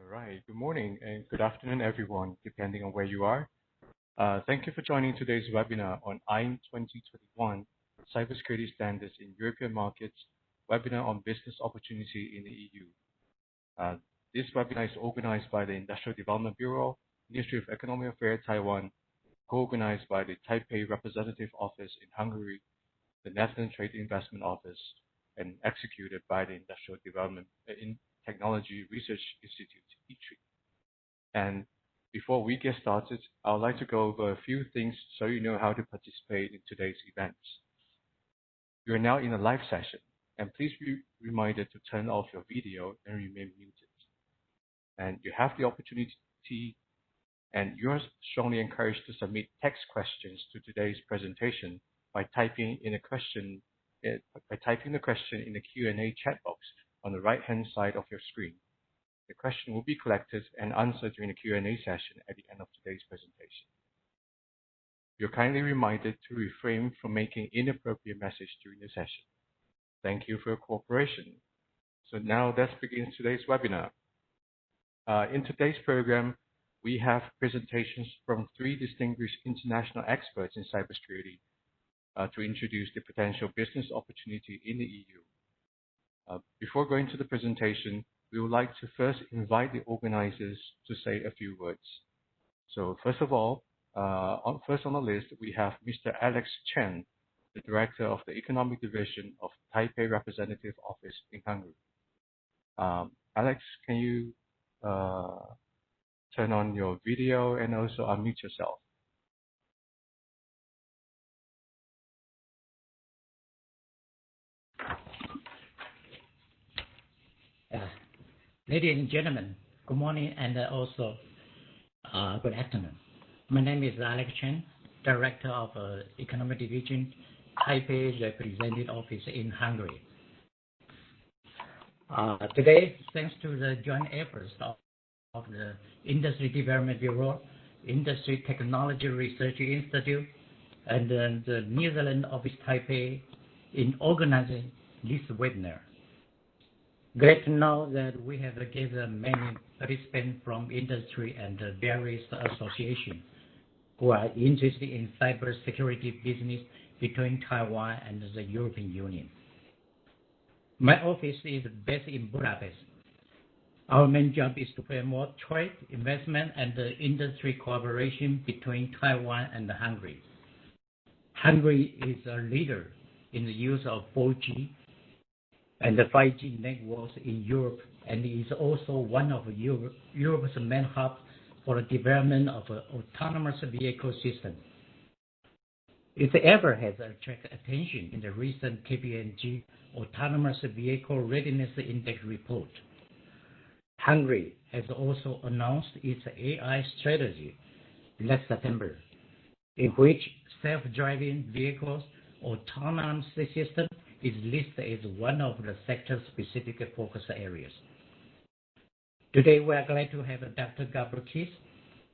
right. Good morning and good afternoon, everyone, depending on where you are. Thank you for joining today's webinar on IN 2021 Cybersecurity Standards in European Markets, webinar on business opportunity in the EU. This webinar is organized by the Industrial Development Bureau, Ministry of Economic Affairs Taiwan, co-organized by the Taipei Representative Office in Hungary, the Netherlands Trade Investment Office, and executed by the Industrial Development in Technology Research Institute, ETSI. And before we get started, I would like to go over a few things so you know how to participate in today's events. You are now in a live session, and please be reminded to turn off your video and remain muted. And you have the opportunity, and you are strongly encouraged to submit text questions to today's presentation by typing the question in the Q&A chat box on the right-hand side of your screen. The question will be collected and answered during the Q&A session at the end of today's presentation. You're kindly reminded to refrain from making inappropriate messages during the session. Thank you for your cooperation. So now let's begin today's webinar. In today's program, we have presentations from 3 distinguished international experts in cybersecurity to introduce the potential business opportunity in the EU. Before going to the presentation, we would like to first invite the organizers to say a few words. So first of all, first on the list, we have Mr. Alex Chen, the Director of the Economic Division of Taipei Representative Office in Hungary. Alex, can you turn on your video and also unmute yourself? Ladies and gentlemen, good morning and also good afternoon. My name is Alex Chen, Director of Economic Division, Taipei Representative Office in Hungary. Today, thanks to the joint efforts of the Industry Development Bureau, Industry Technology Research Institute, and the Netherlands Office Taipei in organizing this webinar. Great to know that we have gathered many participants from industry and various associations who are interested in cybersecurity business between Taiwan and the European Union. My office is based in Budapest. Our main job is to promote trade, investment, and industry cooperation between Taiwan and Hungary. Hungary is a leader in the use of 4G and the 5G networks in Europe, and is also one of Europe's main hubs for the development of an autonomous vehicle system. Its effort has attracted attention in the recent KPMG Autonomous Vehicle Readiness Index report. Hungary has also announced its AI strategy last September, in which self-driving vehicles, autonomous system is listed as one of the sector-specific focus areas. Today, we are glad to have Dr. Gabor Kiss,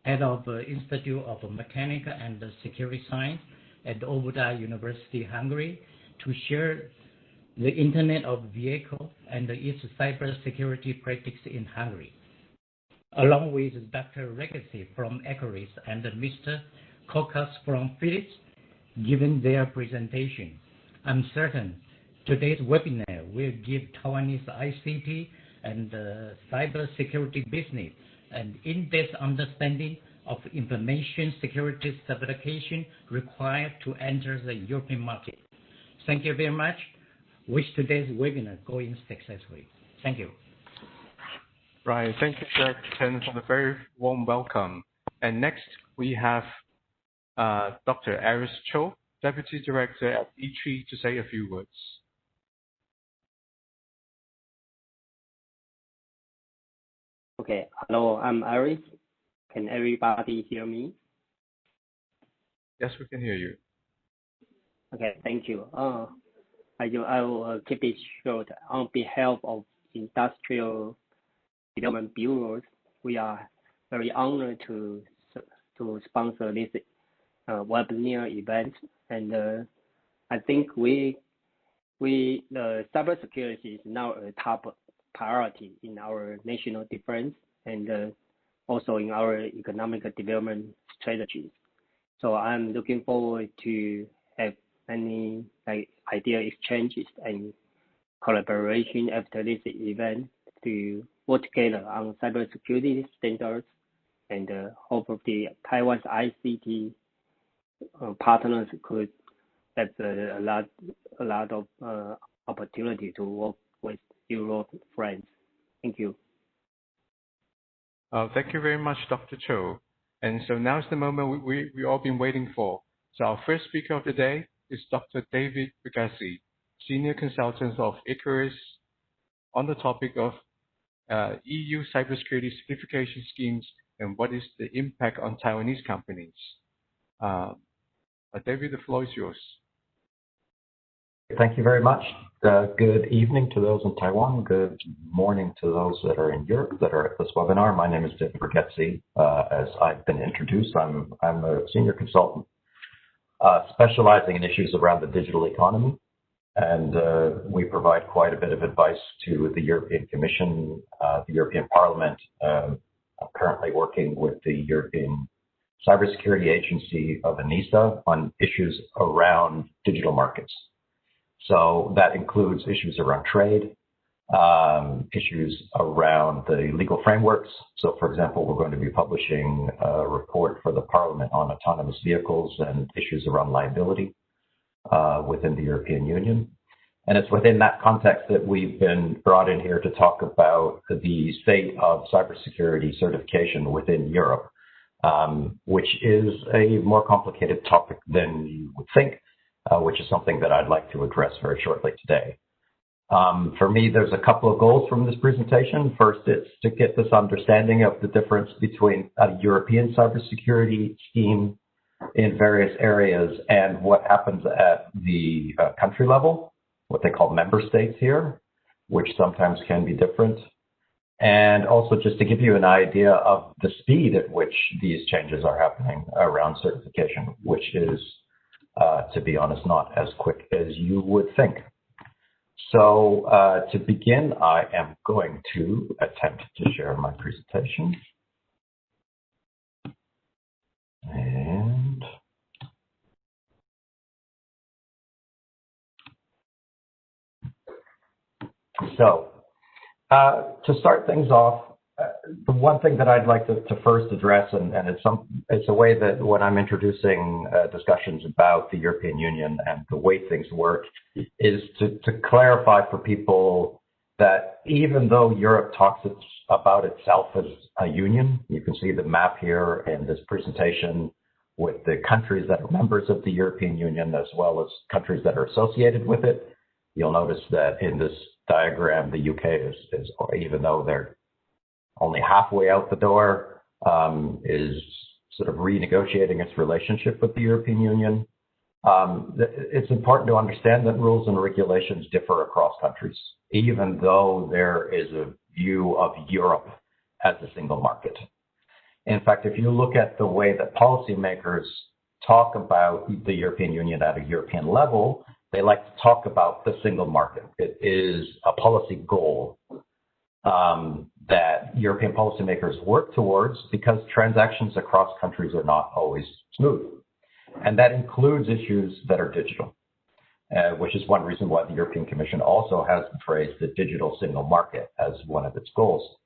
Head of Institute of Mechanical and Security Science at Óbuda University, Hungary, to share the Internet of Vehicles and its cybersecurity practice in Hungary, along with Dr. Regesi from Ecoris and Mr. Kokas from Philips, giving their presentation. I'm certain today's webinar will give Taiwanese ICT and cybersecurity business an in-depth understanding of information security certification required to enter the European market. Thank you very much. Wish today's webinar going successfully. Thank you. Right. Thank you, Dr. Chen, for the very warm welcome. And next, we have Dr. Aris Cho, Deputy Director at ETSI, to say a few words. Okay, hello, I'm Aris. Can everybody hear me? Yes, we can hear you. Okay, thank you. I will keep it short. On behalf of Industrial Development Bureau, we are very honored to sponsor this webinar event, and I think the cybersecurity is now a top priority in our national defense, and also in our economic development strategies. So I'm looking forward to have many idea exchanges and collaboration after this event to work together on cybersecurity standards, and hope of the Taiwan's ICT partners could have a lot of opportunity to work with Europe friends. Thank you. Thank you very much, Dr. Cho. And so now's the moment we all been waiting for. So our first speaker of the day is Dr. David Bugasi, Senior Consultant of Icarus, on the topic of EU cybersecurity certification schemes and what is the impact on Taiwanese companies. David, the floor is yours. Thank you very much. Good evening to those in Taiwan. Good morning to those that are in Europe that are at this webinar. My name is David Bugasi. As I've been introduced, I'm a senior consultant specializing in issues around the digital economy. And we provide quite a bit of advice to the European Commission, the European Parliament. I'm currently working with the European Cybersecurity Agency of ENISA on issues around digital markets. So that includes issues around trade, issues around the legal frameworks. So, for example, we're going to be publishing a report for the Parliament on autonomous vehicles and issues around liability within the European Union. And it's within that context that we've been brought in here to talk about the state of cybersecurity certification within Europe, which is a more complicated topic than you would think, which is something that I'd like to address very shortly today. For me, there's a couple of goals from this presentation. First, it's to get this understanding of the difference between a European cybersecurity scheme in various areas and what happens at the country level, what they call member states here, which sometimes can be different. And also just to give you an idea of the speed at which these changes are happening around certification, which is, to be honest, not as quick as you would think. So to begin, I am going to attempt to share my presentation. And so to start things off, the one thing that I'd like to first address, and it's a way that when I'm introducing discussions about the European Union and the way things work, is to clarify for people that even though Europe talks about itself as a union, you can see the map here in this presentation with the countries that are members of the European Union as well as countries that are associated with it. You'll notice that in this diagram, the UK is even though they're only halfway out the door, is sort of renegotiating its relationship with the European Union. It's important to understand that rules and regulations differ across countries, even though there is a view of Europe as a single market. In fact, if you look at the way that policymakers talk about the European Union at a European level, they like to talk about the single market. It is a policy goal that European policymakers work towards because transactions across countries are not always smooth. And that includes issues that are digital, which is one reason why the European Commission also has the phrase the digital single market as one of its goals.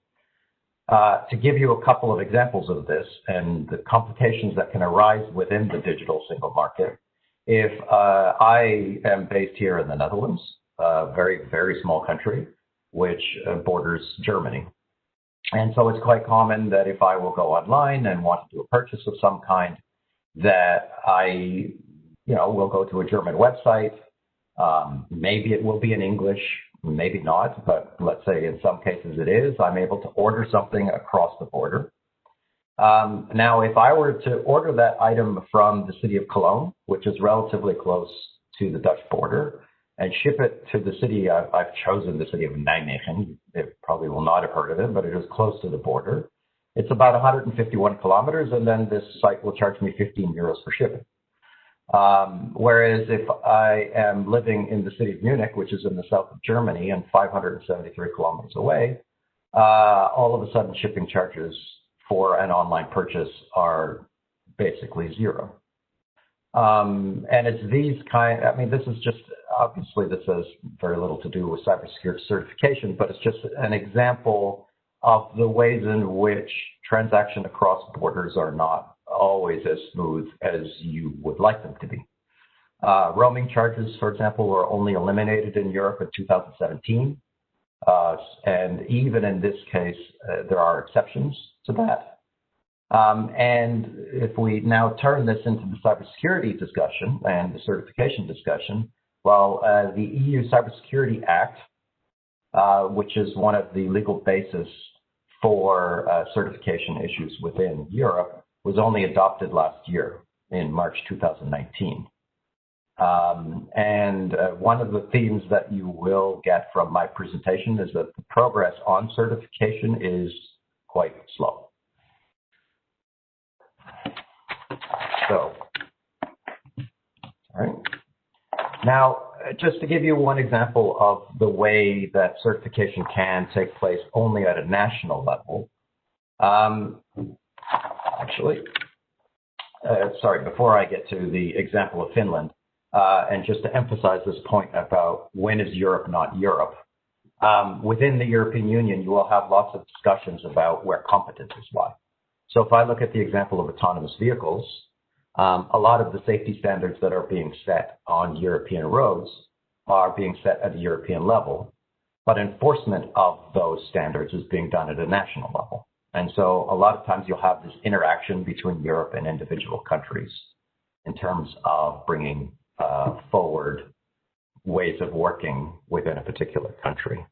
To give you a couple of examples of this and the complications that can arise within the digital single market, if I am based here in the Netherlands, a very, very small country, which borders Germany. And so it's quite common that if I will go online and want to do a purchase of some kind, that I, will go to a German website. Maybe it will be in English, maybe not, but let's say in some cases it is. I'm able to order something across the border. Now, if I were to order that item from the city of Cologne, which is relatively close to the Dutch border, and ship it to the city, I've chosen the city of Nijmegen. You probably will not have heard of it, but it is close to the border. It's about 151 kilometers, and then this site will charge me 15 euros for shipping. Whereas if I am living in the city of Munich, which is in the south of Germany and 573 kilometers away, all of a sudden shipping charges for an online purchase are basically zero. And it's these this is just, obviously this has very little to do with cybersecurity certification, but it's just an example of the ways in which transactions across borders are not always as smooth as you would like them to be. Roaming charges, for example, were only eliminated in Europe in 2017. And even in this case, there are exceptions to that. And if we now turn this into the cybersecurity discussion and the certification discussion, well, the EU Cybersecurity Act, which is one of the legal bases for certification issues within Europe, was only adopted last year in March 2019. And one of the themes that you will get from my presentation is that the progress on certification is quite slow. So, all right. Now, just to give you one example of the way that certification can take place only at a national level, before I get to the example of Finland, and just to emphasize this point about when is Europe not Europe, within the European Union, you will have lots of discussions about where competences lie. So if I look at the example of autonomous vehicles, a lot of the safety standards that are being set on European roads are being set at the European level, but enforcement of those standards is being done at a national level. And so a lot of times you'll have this interaction between Europe and individual countries in terms of bringing forward ways of working within a particular country.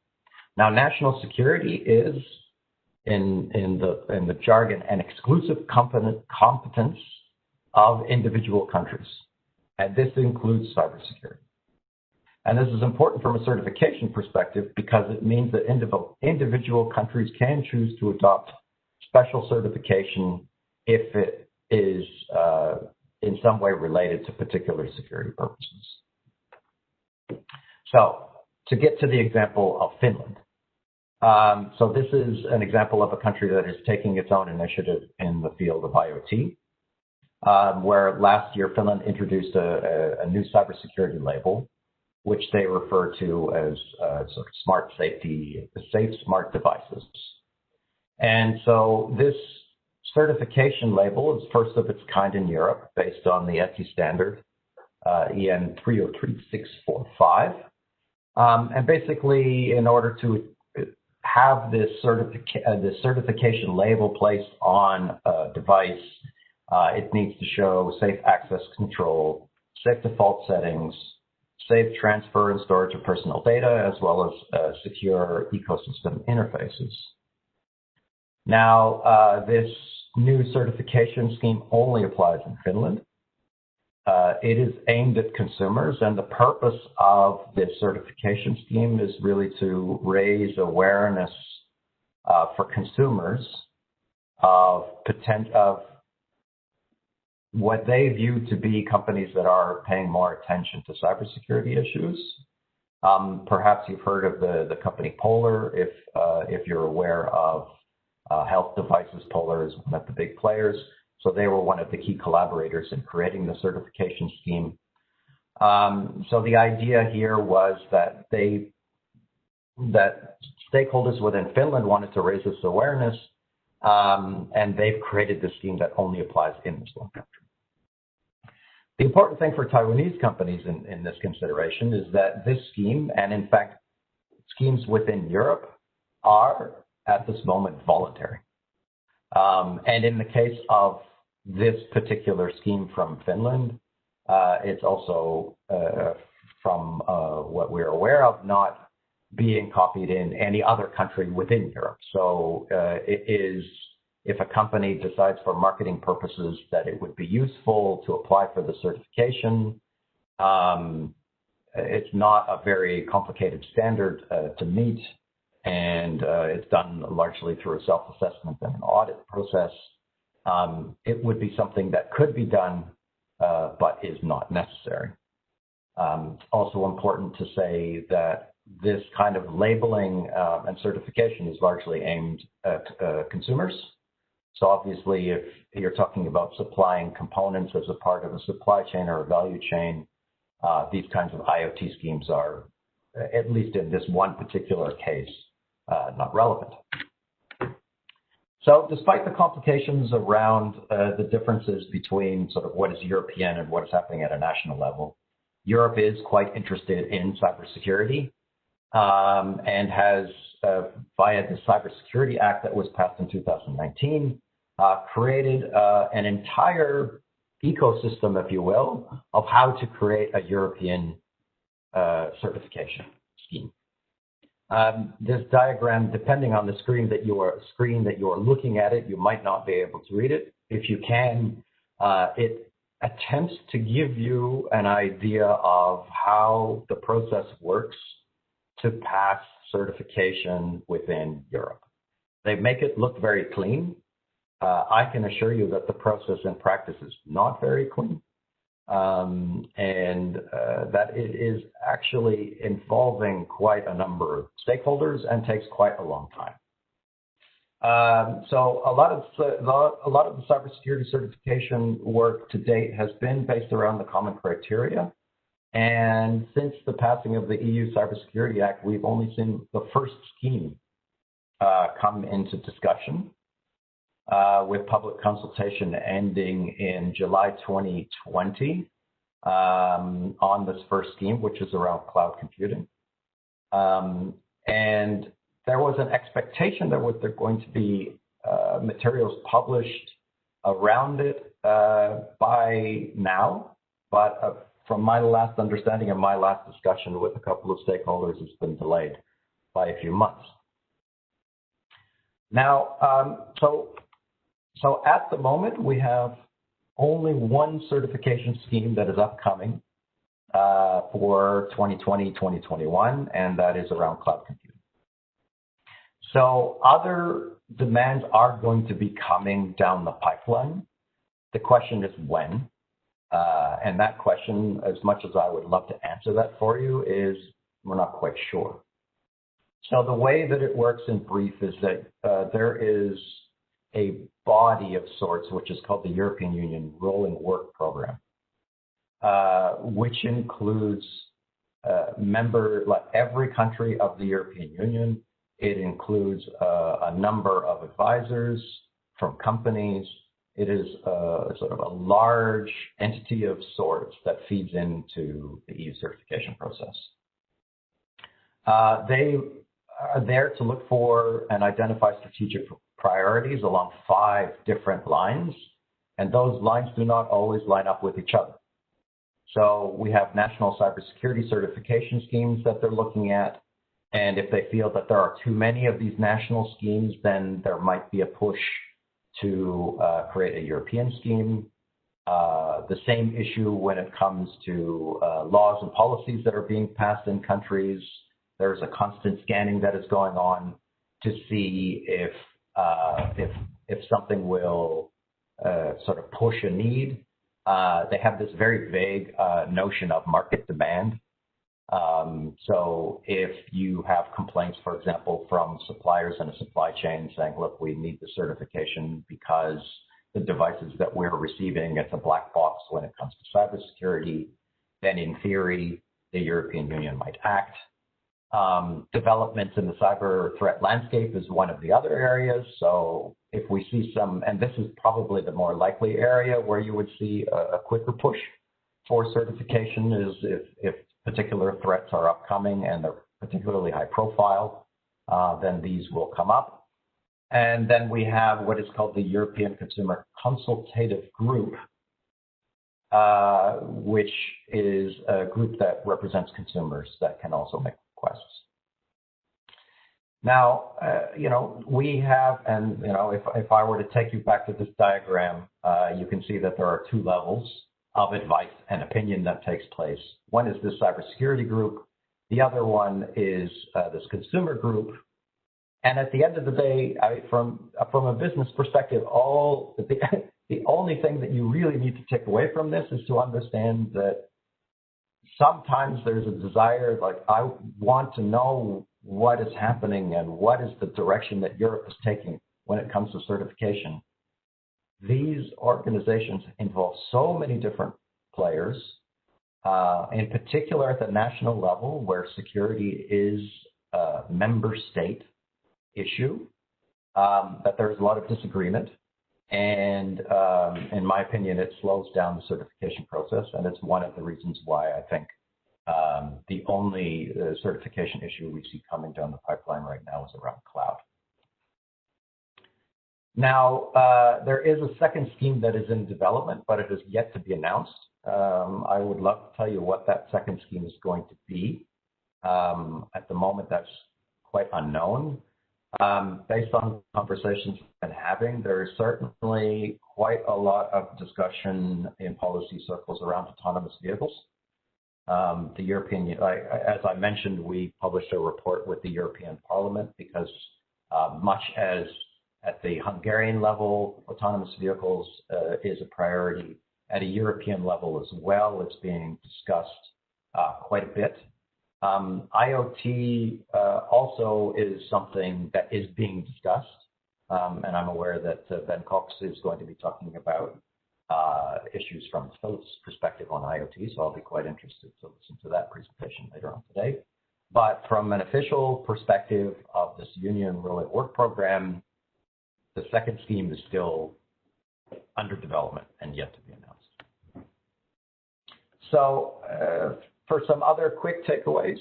Now, national security is, in the jargon, an exclusive competence of individual countries, and this includes cybersecurity. And this is important from a certification perspective because it means that individual countries can choose to adopt special certification if it is in some way related to particular security purposes. So, to get to the example of Finland. So this is an example of a country that is taking its own initiative in the field of IoT. Where last year Finland introduced a new cybersecurity label, which they refer to as sort of safe smart devices. And so this certification label is first of its kind in Europe, based on the ETSI standard, EN 303645. And basically, in order to have this certification label placed on a device, it needs to show safe access control, safe default settings, safe transfer and storage of personal data, as well as secure ecosystem interfaces. Now, this new certification scheme only applies in Finland. It is aimed at consumers, and the purpose of this certification scheme is really to raise awareness for consumers of what they view to be companies that are paying more attention to cybersecurity issues. Perhaps you've heard of the company Polar. If you're aware of health devices, Polar is one of the big players. So they were one of the key collaborators in creating the certification scheme. So the idea here was that stakeholders within Finland wanted to raise this awareness, and they've created this scheme that only applies in this one country. The important thing for Taiwanese companies in this consideration is that this scheme, and in fact, schemes within Europe, are at this moment voluntary. And in the case of this particular scheme from Finland, it's also, from what we're aware of, not being copied in any other country within Europe. So it is, if a company decides for marketing purposes that it would be useful to apply for the certification, it's not a very complicated standard to meet, and it's done largely through a self-assessment and an audit process. It would be something that could be done, but is not necessary. It's also important to say that this kind of labeling and certification is largely aimed at consumers. So obviously, if you're talking about supplying components as a part of a supply chain or a value chain, these kinds of IoT schemes are, at least in this one particular case, not relevant. So despite the complications around the differences between sort of what is European and what is happening at a national level, Europe is quite interested in cybersecurity and has, via the Cybersecurity Act that was passed in 2019, created an entire ecosystem, if you will, of how to create a European certification scheme. This diagram, depending on the screen that you are looking at it, you might not be able to read it. If you can, it attempts to give you an idea of how the process works to pass certification within Europe. They make it look very clean. I can assure you that the process in practice is not very clean. And that it is actually involving quite a number of stakeholders and takes quite a long time. So a lot of the cybersecurity certification work to date has been based around the common criteria. And since the passing of the EU Cybersecurity Act, we've only seen the first scheme come into discussion, with public consultation ending in July 2020 on this first scheme, which is around cloud computing. And there was an expectation that there going to be materials published around it by now, but from my last understanding and my last discussion with a couple of stakeholders, it's been delayed by a few months. Now, so at the moment, we have only one certification scheme that is upcoming for 2020-2021, and that is around cloud computing. So other demands are going to be coming down the pipeline. The question is when. And that question, as much as I would love to answer that for you, is we're not quite sure. So the way that it works in brief is that there is a body of sorts, which is called the European Union Rolling Work Program, which includes every country of the European Union. It includes a number of advisors from companies. It is sort of a large entity of sorts that feeds into the EU certification process. They are there to look for and identify strategic priorities along 5 different lines, and those lines do not always line up with each other. So we have national cybersecurity certification schemes that they're looking at, and if they feel that there are too many of these national schemes, then there might be a push to create a European scheme. The same issue when it comes to laws and policies that are being passed in countries. There's a constant scanning that is going on to see if something will sort of push a need. They have this very vague notion of market demand. So if you have complaints, for example, from suppliers in a supply chain saying, look, we need the certification because the devices that we're receiving, it's a black box when it comes to cybersecurity, then in theory, the European Union might act. Developments in the cyber threat landscape is one of the other areas. So if we see some, and this is probably the more likely area where you would see a quicker push for certification is if particular threats are upcoming and they're particularly high profile, then these will come up. And then we have what is called the European Consumer Consultative Group, which is a group that represents consumers that can also make requests. Now, we have, and if I were to take you back to this diagram, you can see that there are 2 levels of advice and opinion that takes place. One is this cybersecurity group. The other one is this consumer group. And at the end of the day, from a business perspective, the only thing that you really need to take away from this is to understand that sometimes there's a desire, like, I want to know what is happening and what is the direction that Europe is taking when it comes to certification. These organizations involve so many different players, in particular at the national level, where security is a member state issue, that there's a lot of disagreement. And in my opinion, it slows down the certification process, and it's one of the reasons why I think the only certification issue we see coming down the pipeline right now is around cloud. Now, there is a second scheme that is in development, but it is yet to be announced. I would love to tell you what that second scheme is going to be. At the moment, that's quite unknown. Based on conversations we've been having, there is certainly quite a lot of discussion in policy circles around autonomous vehicles. The European, as I mentioned, we published a report with the European Parliament because much as at the Hungarian level, autonomous vehicles is a priority. At a European level as well, it's being discussed quite a bit. IoT also is something that is being discussed, and I'm aware that Ben Cox is going to be talking about issues from Philip's perspective on IoT, so I'll be quite interested to listen to that presentation later on today. But from an official perspective of this Union Road at Work program, the second scheme is still under development and yet to be announced. So for some other quick takeaways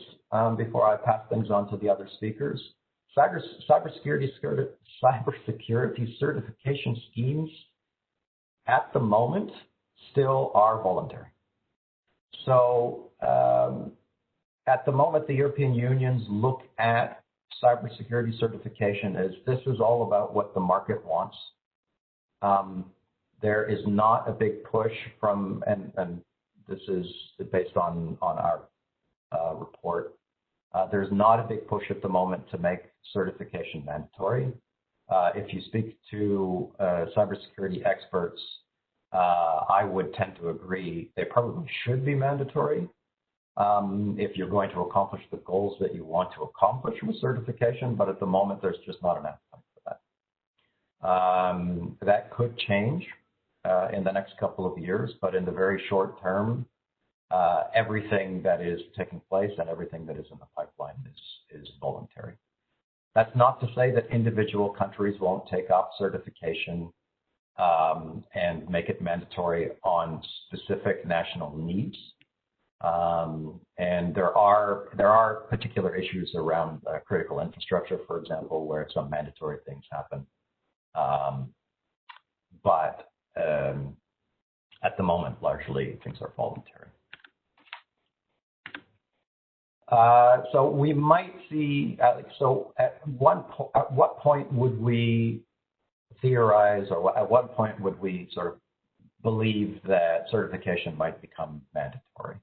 before I pass things on to the other speakers, cybersecurity certification schemes at the moment still are voluntary. So at the moment, the European unions look at cybersecurity certification as this is all about what the market wants. There is not a big push from, and this is based on our report, there's not a big push at the moment to make certification mandatory. If you speak to cybersecurity experts, I would tend to agree they probably should be mandatory if you're going to accomplish the goals that you want to accomplish with certification, but at the moment there's just not an appetite for that. That could change in the next couple of years, but in the very short term, everything that is taking place and everything that is in the pipeline is voluntary. That's not to say that individual countries won't take up certification and make it mandatory on specific national needs. And there are particular issues around critical infrastructure, for example, where some mandatory things happen. But at the moment, largely things are voluntary. So we might see, so at what point would we theorize, or at what point would we sort of believe that certification might become mandatory?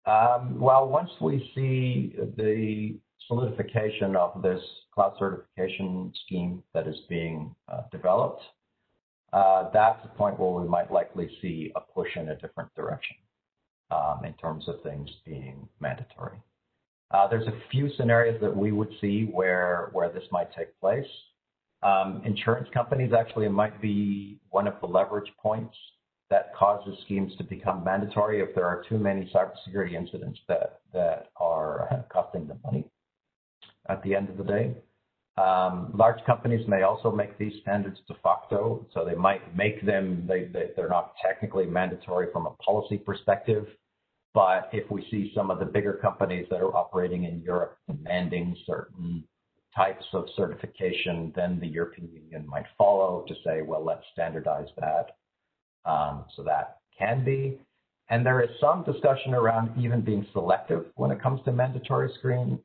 Well, once we see the solidification of this cloud certification scheme that is being developed, that's the point where we might likely see a push in a different direction in terms of things being mandatory. There's a few scenarios that we would see where this might take place. Insurance companies actually might be one of the leverage points that causes schemes to become mandatory if there are too many cybersecurity incidents that are costing them money at the end of the day. Large companies may also make these standards de facto, so they might make them, they're not technically mandatory from a policy perspective, but if we see some of the bigger companies that are operating in Europe demanding certain types of certification, then the European Union might follow to say, well, let's standardize that. So that can be. And there is some discussion around even being selective when it comes to mandatory schemes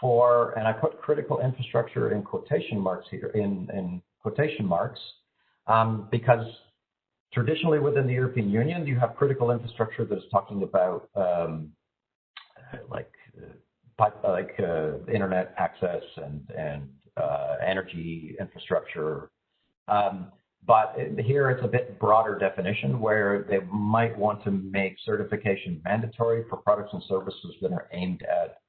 for, and I put critical infrastructure in quotation marks here, in quotation marks, because traditionally within the European Union, you have critical infrastructure that is talking about internet access and energy infrastructure. But here it's a bit broader definition where they might want to make certification mandatory for products and services that are aimed at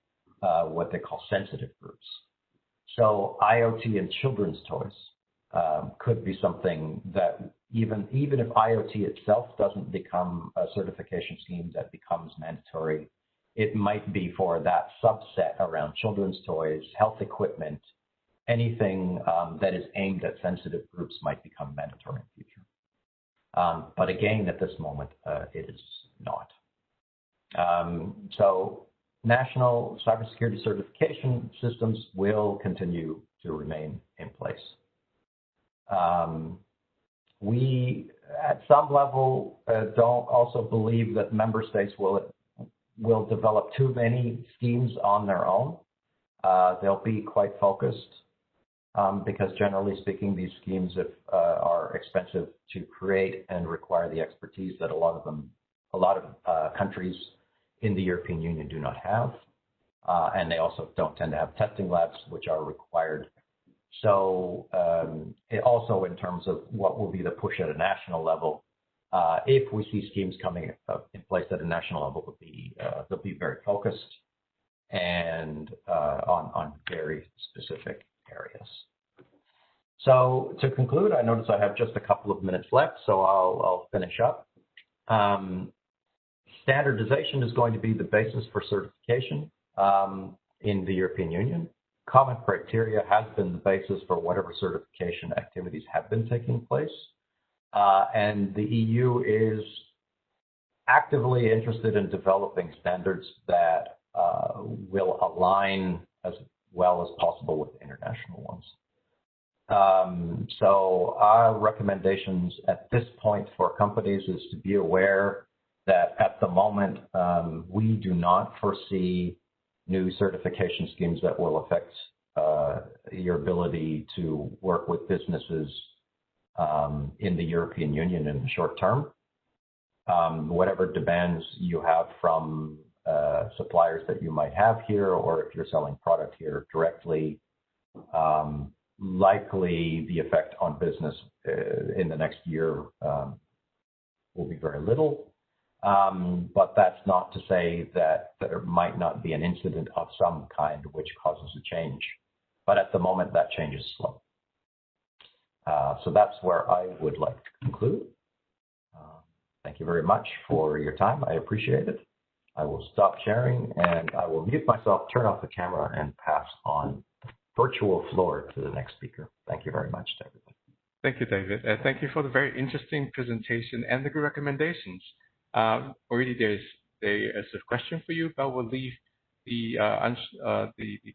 what they call sensitive groups. So IoT and children's toys could be something that even if IoT itself doesn't become a certification scheme that becomes mandatory, it might be for that subset around children's toys, health equipment, anything that is aimed at sensitive groups might become mandatory in the future. But again, at this moment, it is not. So national cybersecurity certification systems will continue to remain in place. We, at some level, don't also believe that member states will develop too many schemes on their own. They'll be quite focused because, generally speaking, these schemes are expensive to create and require the expertise that a lot of countries in the European Union do not have, and they also don't tend to have testing labs, which are required. So also in terms of what will be the push at a national level, if we see schemes coming in place at a national level, they'll be very focused and on very specific areas. So to conclude, I notice I have just a couple of minutes left, so I'll finish up. Standardization is going to be the basis for certification in the European Union. Common criteria has been the basis for whatever certification activities have been taking place. And the EU is actively interested in developing standards that will align as well as possible with international ones. So our recommendations at this point for companies is to be aware that at the moment, we do not foresee new certification schemes that will affect your ability to work with businesses in the European Union in the short term. Whatever demands you have from suppliers that you might have here, or if you're selling product here directly, likely the effect on business in the next year will be very little. But that's not to say that there might not be an incident of some kind which causes a change. But at the moment, that change is slow. So that's where I would like to conclude. Thank you very much for your time. I appreciate it. I will stop sharing and I will mute myself, turn off the camera, and pass on the virtual floor to the next speaker. Thank you very much to everybody. Thank you, David. Thank you for the very interesting presentation and the good recommendations. Already there's a question for you, but we'll leave the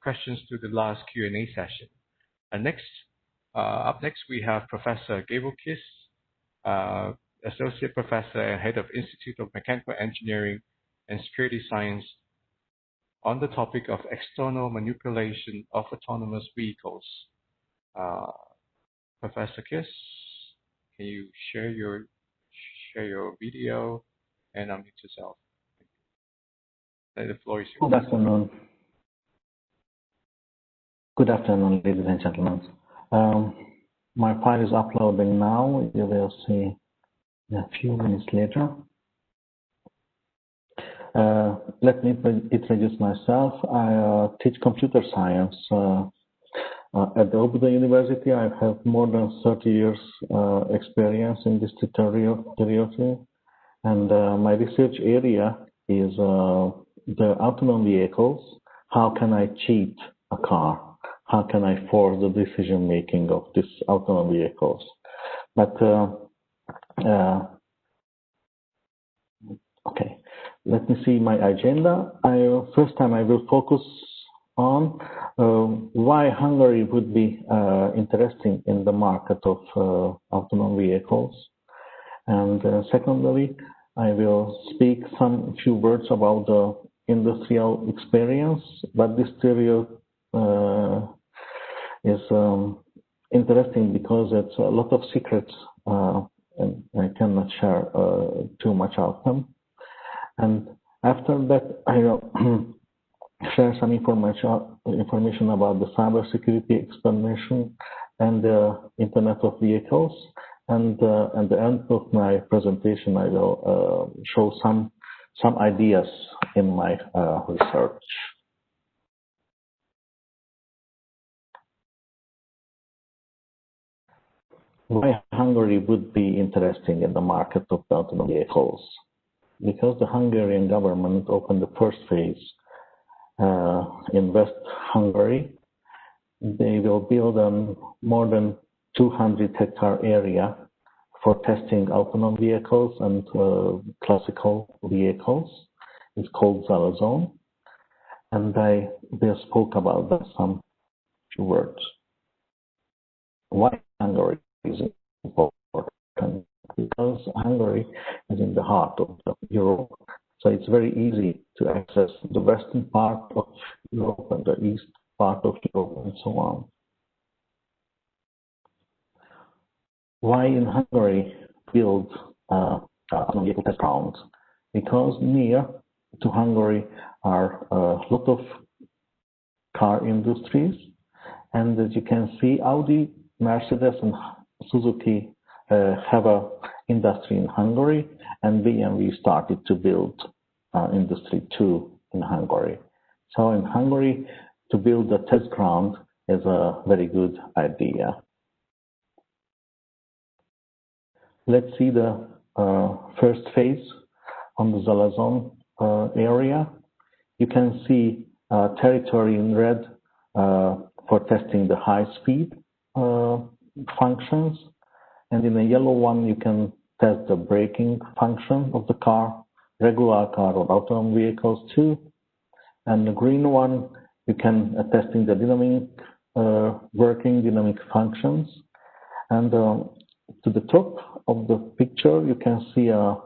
questions to the last Q&A session. Up next, we have Professor Gabor Kiss, Associate Professor and Head of Institute of Mechanical Engineering and Security Science, on the topic of external manipulation of autonomous vehicles. Professor Kiss, can you share your video and unmute yourself? The floor is yours. Good afternoon. Good afternoon, ladies and gentlemen. My file is uploading now. You will see a few minutes later. Let me introduce myself. I teach computer science at the Open University. I have more than 30 years experience in this territory, and my research area is the autonomous vehicles. How can I cheat a car? How can I force the decision making of these autonomous vehicles? But okay, let me see my agenda. First time I will focus on why Hungary would be interesting in the market of autonomous vehicles. And secondly, I will speak some few words about the industrial experience, but this theory is interesting because it's a lot of secrets and I cannot share too much of them. And after that, I will share some information about the cybersecurity explanation and the Internet of Vehicles. And at the end of my presentation, I will show some ideas in my research. Why Hungary would be interesting in the market of the autonomous vehicles? Because the Hungarian government opened the first phase in West Hungary. They will build a more than 200-hectare area for testing autonomous vehicles and classical vehicles. It's called Zala Zone. And I will spoke about that some few words. Why Hungary is important? Because Hungary is in the heart of Europe. So it's very easy to access the western part of Europe and the east part of Europe and so on. Why in Hungary build autonomous vehicle test grounds? Because near to Hungary are a lot of car industries, and as you can see, Audi, Mercedes, and Suzuki have a industry in Hungary, and BMW started to build industry too in Hungary. So in Hungary, to build a test ground is a very good idea. Let's see the first phase on the Zala Zone area. You can see territory in red for testing the high-speed functions, and in the yellow one you can test the braking function of the car, regular car or autonomous vehicles too. And the green one you can testing the dynamic working dynamic functions. And to the top of the picture you can see a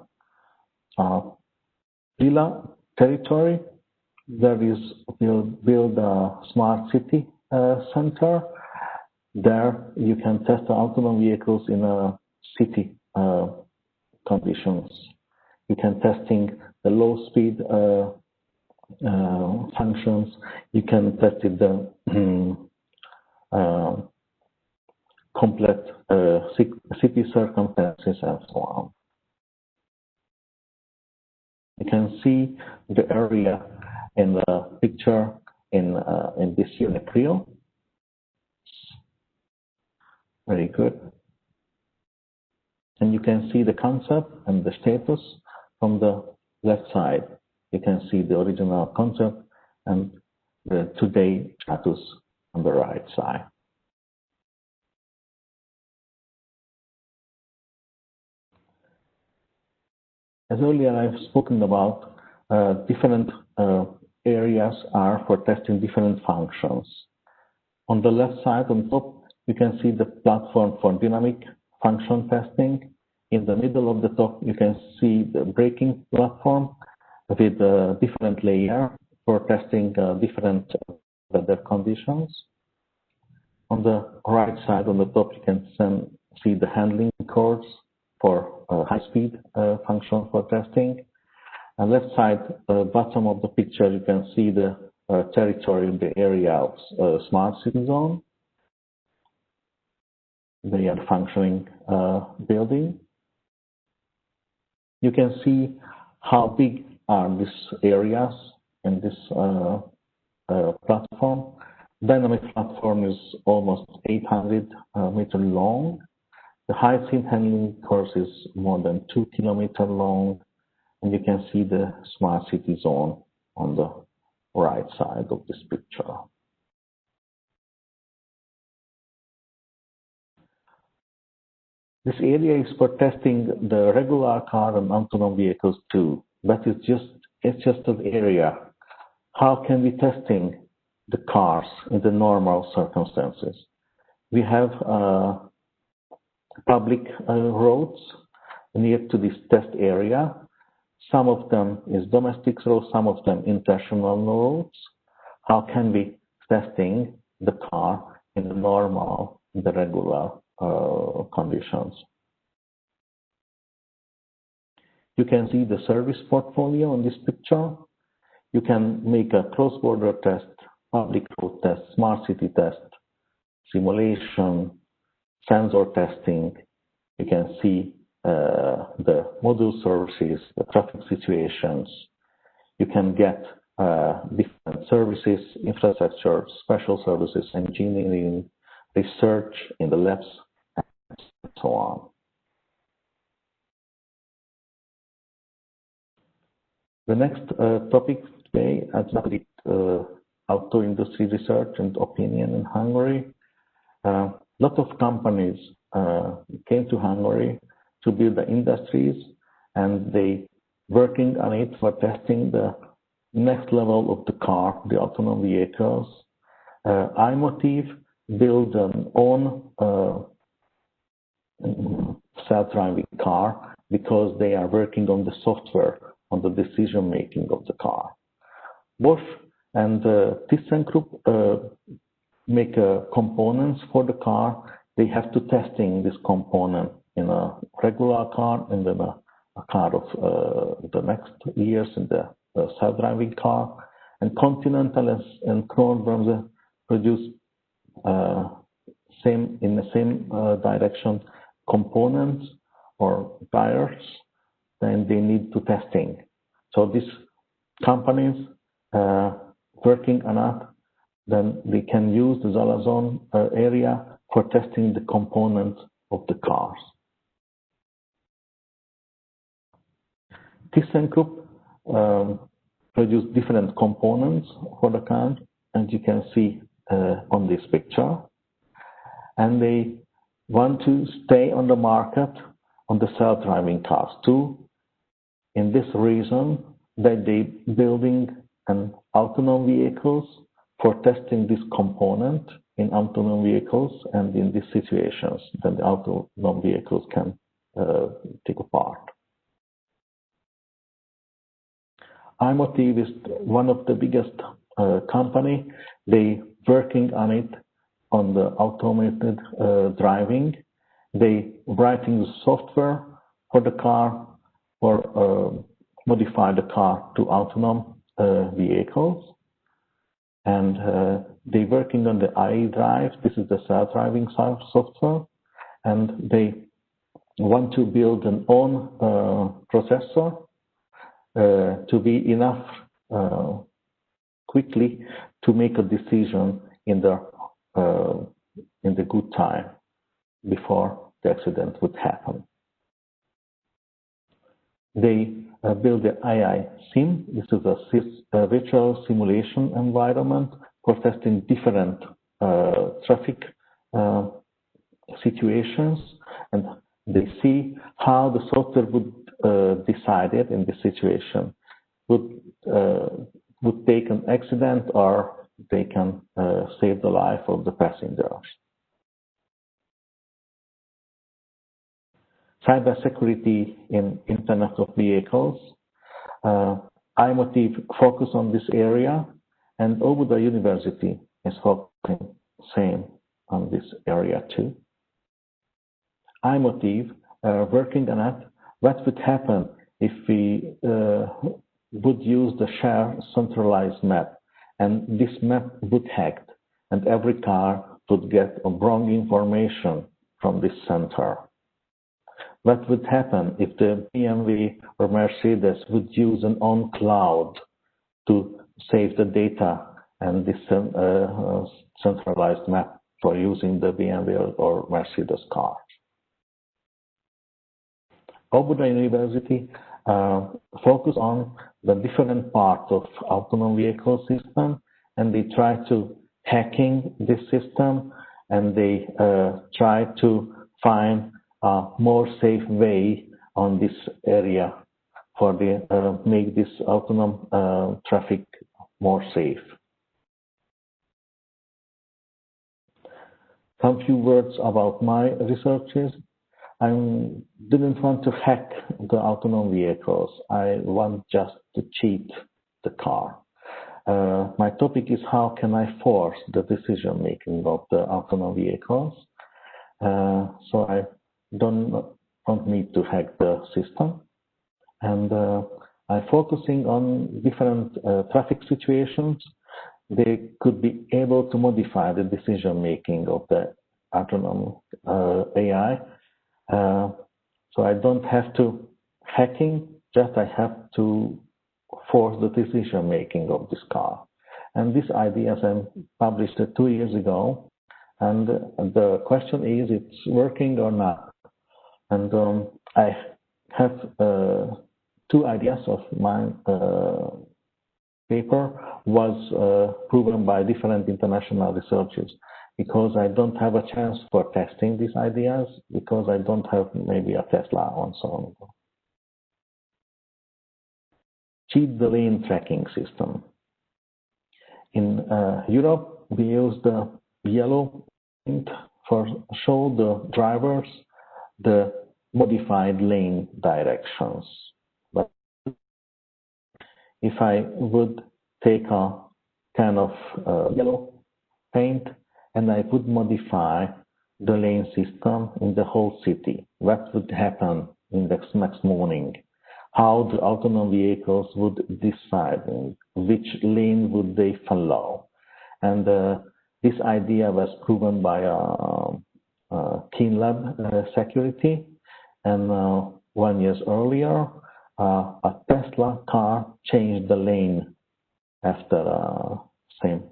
villa territory. There is will build a smart city center. There you can test the autonomous vehicles in a city conditions. You can testing the low speed functions. You can test it the complete city circumstances and so on. You can see the area in the picture in this unit reel. Very good. And you can see the concept and the status from the left side. You can see the original concept and the today status on the right side. As earlier I've spoken about, different areas are for testing different functions. On the left side on top, you can see the platform for dynamic function testing. In the middle of the top, you can see the braking platform with a different layer for testing different weather conditions. On the right side on the top, you can see the handling cords for high-speed function for testing. And left side, bottom of the picture, you can see the territory in the area of smart city zone. They are functioning building. You can see how big are these areas in this platform. Dynamic platform is almost 800 meter long. The high-speed handling course is more than 2 kilometers long, and you can see the smart city zone on the right side of this picture. This area is for testing the regular car and autonomous vehicles too, but it's just an area. How can we testing the cars in the normal circumstances? We have public roads near to this test area. Some of them is domestic roads, some of them international roads. How can we testing the car in the normal, in the regular conditions? You can see the service portfolio on this picture. You can make a cross-border test, public road test, smart city test, simulation, sensor testing. You can see the module services, the traffic situations. You can get different services, infrastructure, special services, engineering, research in the labs, and so on. The next topic today is auto industry research and opinion in Hungary. A lot of companies came to Hungary to build the industries, and they working on it for testing the next level of the car, the autonomous vehicles. iMotive built an own self-driving car because they are working on the software, on the decision making of the car. Bosch and ThyssenKrupp make components for the car. They have to testing this component in a regular car and then a car of the next years in the self-driving car. And Continental and Kronbremse produce in the same direction components or tires, then they need to testing. So these companies working on that, then they can use the Zalazon area for testing the components of the cars. ThyssenKrupp produce different components for the car, and you can see on this picture. And they want to stay on the market on the self-driving cars too. In this reason, that they building an autonomous vehicles for testing this component in autonomous vehicles and in these situations that the autonomous vehicles can take apart. iMotive is one of the biggest company. They working on it on the automated driving. They writing the software for the car or modify the car to autonomous vehicles. And they working on the iDrive. This is the self-driving software. And they want to build an own processor to be enough quickly to make a decision in the good time before the accident would happen. They build the AI Sim. This is a virtual simulation environment for testing different traffic situations, and they see how the software would decide it in this situation. Would take an accident, or they can save the life of the passengers. Cybersecurity in Internet of Vehicles. iMotive focus on this area, and Obuda University is focusing same on this area too. iMotive working on it. What would happen if we would use the shared centralized map, and this map would hacked, and every car would get wrong information from this center? What would happen if the BMW or Mercedes would use an on cloud to save the data and this centralized map for using the BMW or Mercedes car? Obuda University focus on the different parts of autonomous vehicle system, and they try to hacking this system, and they try to find a more safe way on this area for the make this autonomous traffic more safe. Some few words about my researches. I didn't want to hack the autonomous vehicles. I want just to cheat the car. My topic is how can I force the decision making of the autonomous vehicles. So I don't need to hack the system. And I'm focusing on different traffic situations. They could be able to modify the decision making of the autonomous AI. So I don't have to hacking, just I have to force the decision making of this car. And these ideas I published 2 years ago. And the question is, it's working or not? And I have 2 ideas of my paper was proven by different international researchers, because I don't have a chance for testing these ideas, because I don't have maybe a Tesla and so on. Cheat the lane tracking system. In Europe, we use the yellow paint for show the drivers the modified lane directions. But if I would take a kind of yellow paint and I would modify the lane system in the whole city, what would happen in the next morning? How the autonomous vehicles would decide which lane would they follow? And this idea was proven by Keen Security, and 1 year earlier, a Tesla car changed the lane after same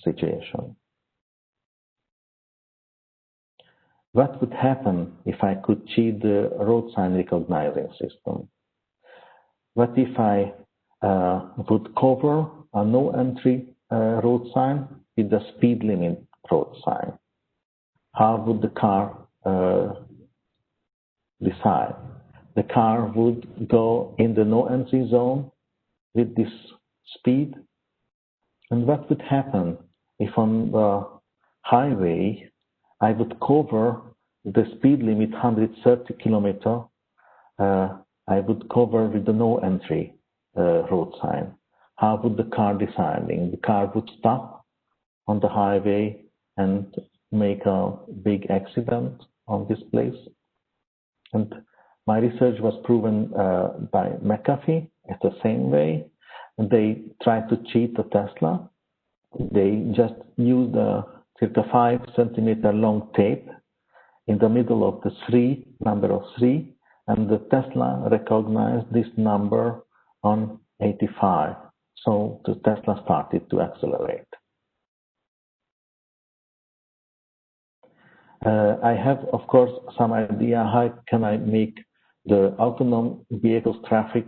situation. What would happen if I could cheat the road sign recognizing system? What if I would cover a no entry road sign with the speed limit road sign? How would the car decide? The car would go in the no entry zone with this speed. And what would happen if on the highway I would cover the speed limit 130 kilometer, I would cover with the no entry road sign? How would the car deciding? The car would stop on the highway and make a big accident on this place. And my research was proven by McAfee it's the same way. And they tried to cheat the Tesla. They just used a circa 5 centimeter long tape in the middle of the number 3, and the Tesla recognized this number on 85. So the Tesla started to accelerate. I have, of course, some idea how can I make the autonomous vehicles traffic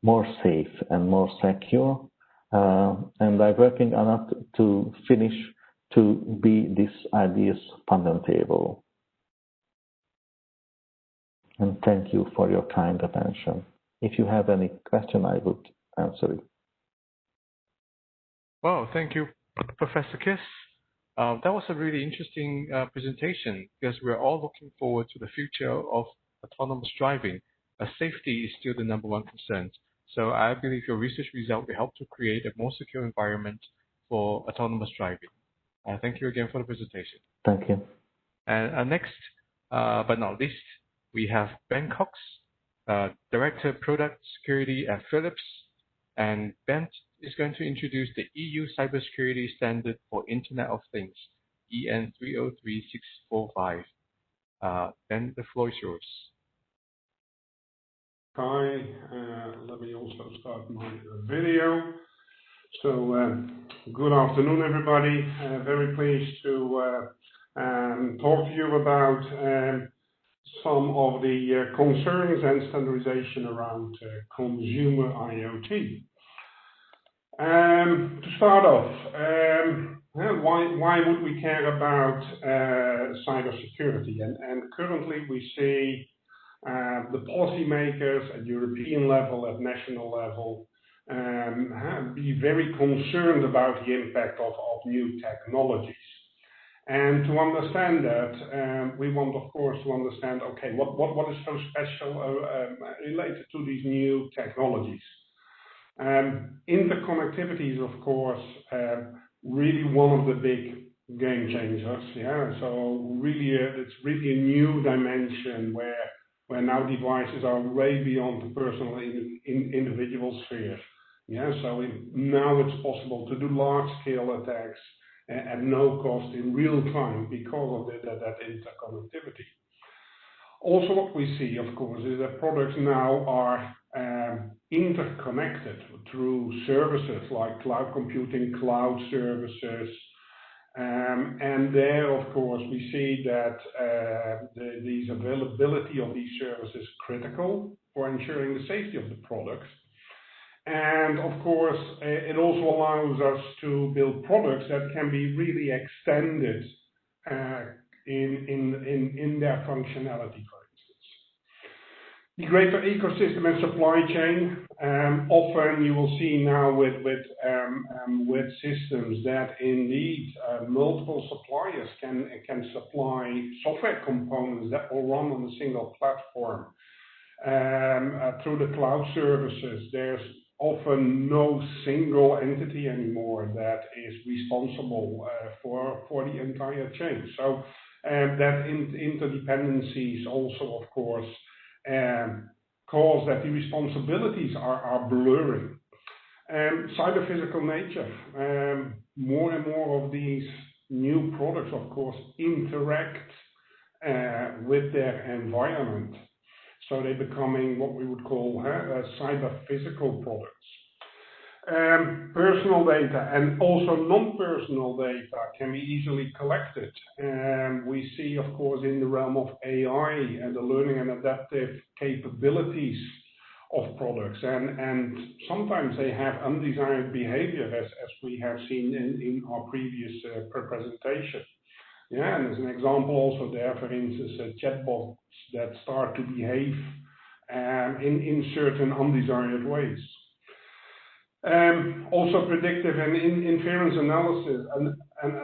more safe and more secure. And I'm working on it to finish to be this ideas on table. And thank you for your kind attention. If you have any question, I would answer it. Well, thank you, Professor Kiss. That was a really interesting presentation, because we're all looking forward to the future of autonomous driving, as safety is still the #1 concern. So I believe your research result will help to create a more secure environment for autonomous driving. Thank you again for the presentation. Thank you. And next, but not least, we have Ben Cox, Director of Product Security at Philips. And Ben is going to introduce the EU Cybersecurity Standard for Internet of Things, EN 303645. Ben, the floor is yours. Hi, let me also start my video. So, good afternoon, everybody. Very pleased to talk to you about some of the concerns and standardization around consumer IoT. To start off, why would we care about cybersecurity? And currently we see the policymakers at European level, at national level, be very concerned about the impact of new technologies. And to understand that, we want, of course, to understand, okay, what is so special related to these new technologies? Interconnectivity is, of course, really one of the big game changers. Yeah, so really, it's really a new dimension where now devices are way beyond the personal individual sphere. Yeah, so now it's possible to do large-scale attacks at no cost in real time because of that interconnectivity. Also, what we see, of course, is that products now are interconnected through services like cloud computing, cloud services, and there, of course, we see that these availability of these services is critical for ensuring the safety of the products. And of course, it also allows us to build products that can be really extended in their functionality, for instance. The greater ecosystem and supply chain. Often you will see now with systems that indeed multiple suppliers can supply software components that will run on a single platform. Through the cloud services, there's often no single entity anymore that is responsible for the entire chain. So that interdependencies also, of course, cause that the responsibilities are blurring. Cyber physical nature. More and more of these new products, of course, interact with their environment. So they're becoming what we would call cyber physical products. Personal data and also non-personal data can be easily collected. We see, of course, in the realm of AI and the learning and adaptive capabilities of products, and sometimes they have undesired behavior, as we have seen in our previous presentation. Yeah, and as an example also there, for instance, chatbots that start to behave in certain undesired ways. Also predictive and inference analysis and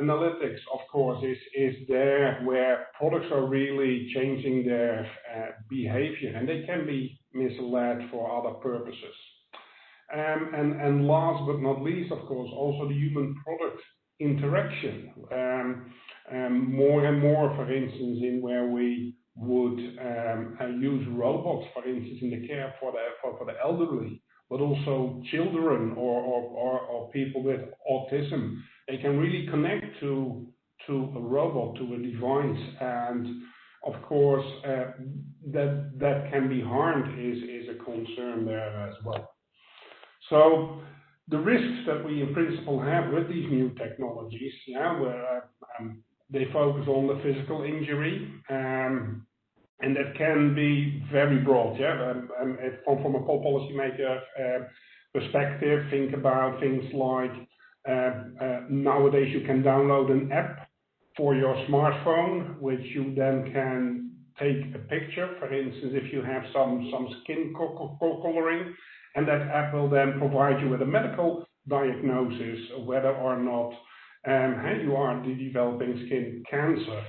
analytics, of course, is there where products are really changing their behavior, and they can be misled for other purposes. And last but not least, of course, also the human-product interaction. More and more, for instance, in where we would use robots, for instance, in the care for the elderly, but also children or people with autism. They can really connect to a robot, to a device, and of course that can be harmed is a concern there as well. So the risks that we in principle have with these new technologies, where they focus on the physical injury, and that can be very broad. From a policymaker perspective, think about things like nowadays you can download an app for your smartphone, which you then can take a picture. For instance, if you have some skin coloring, and that app will then provide you with a medical diagnosis whether or not you are developing skin cancer.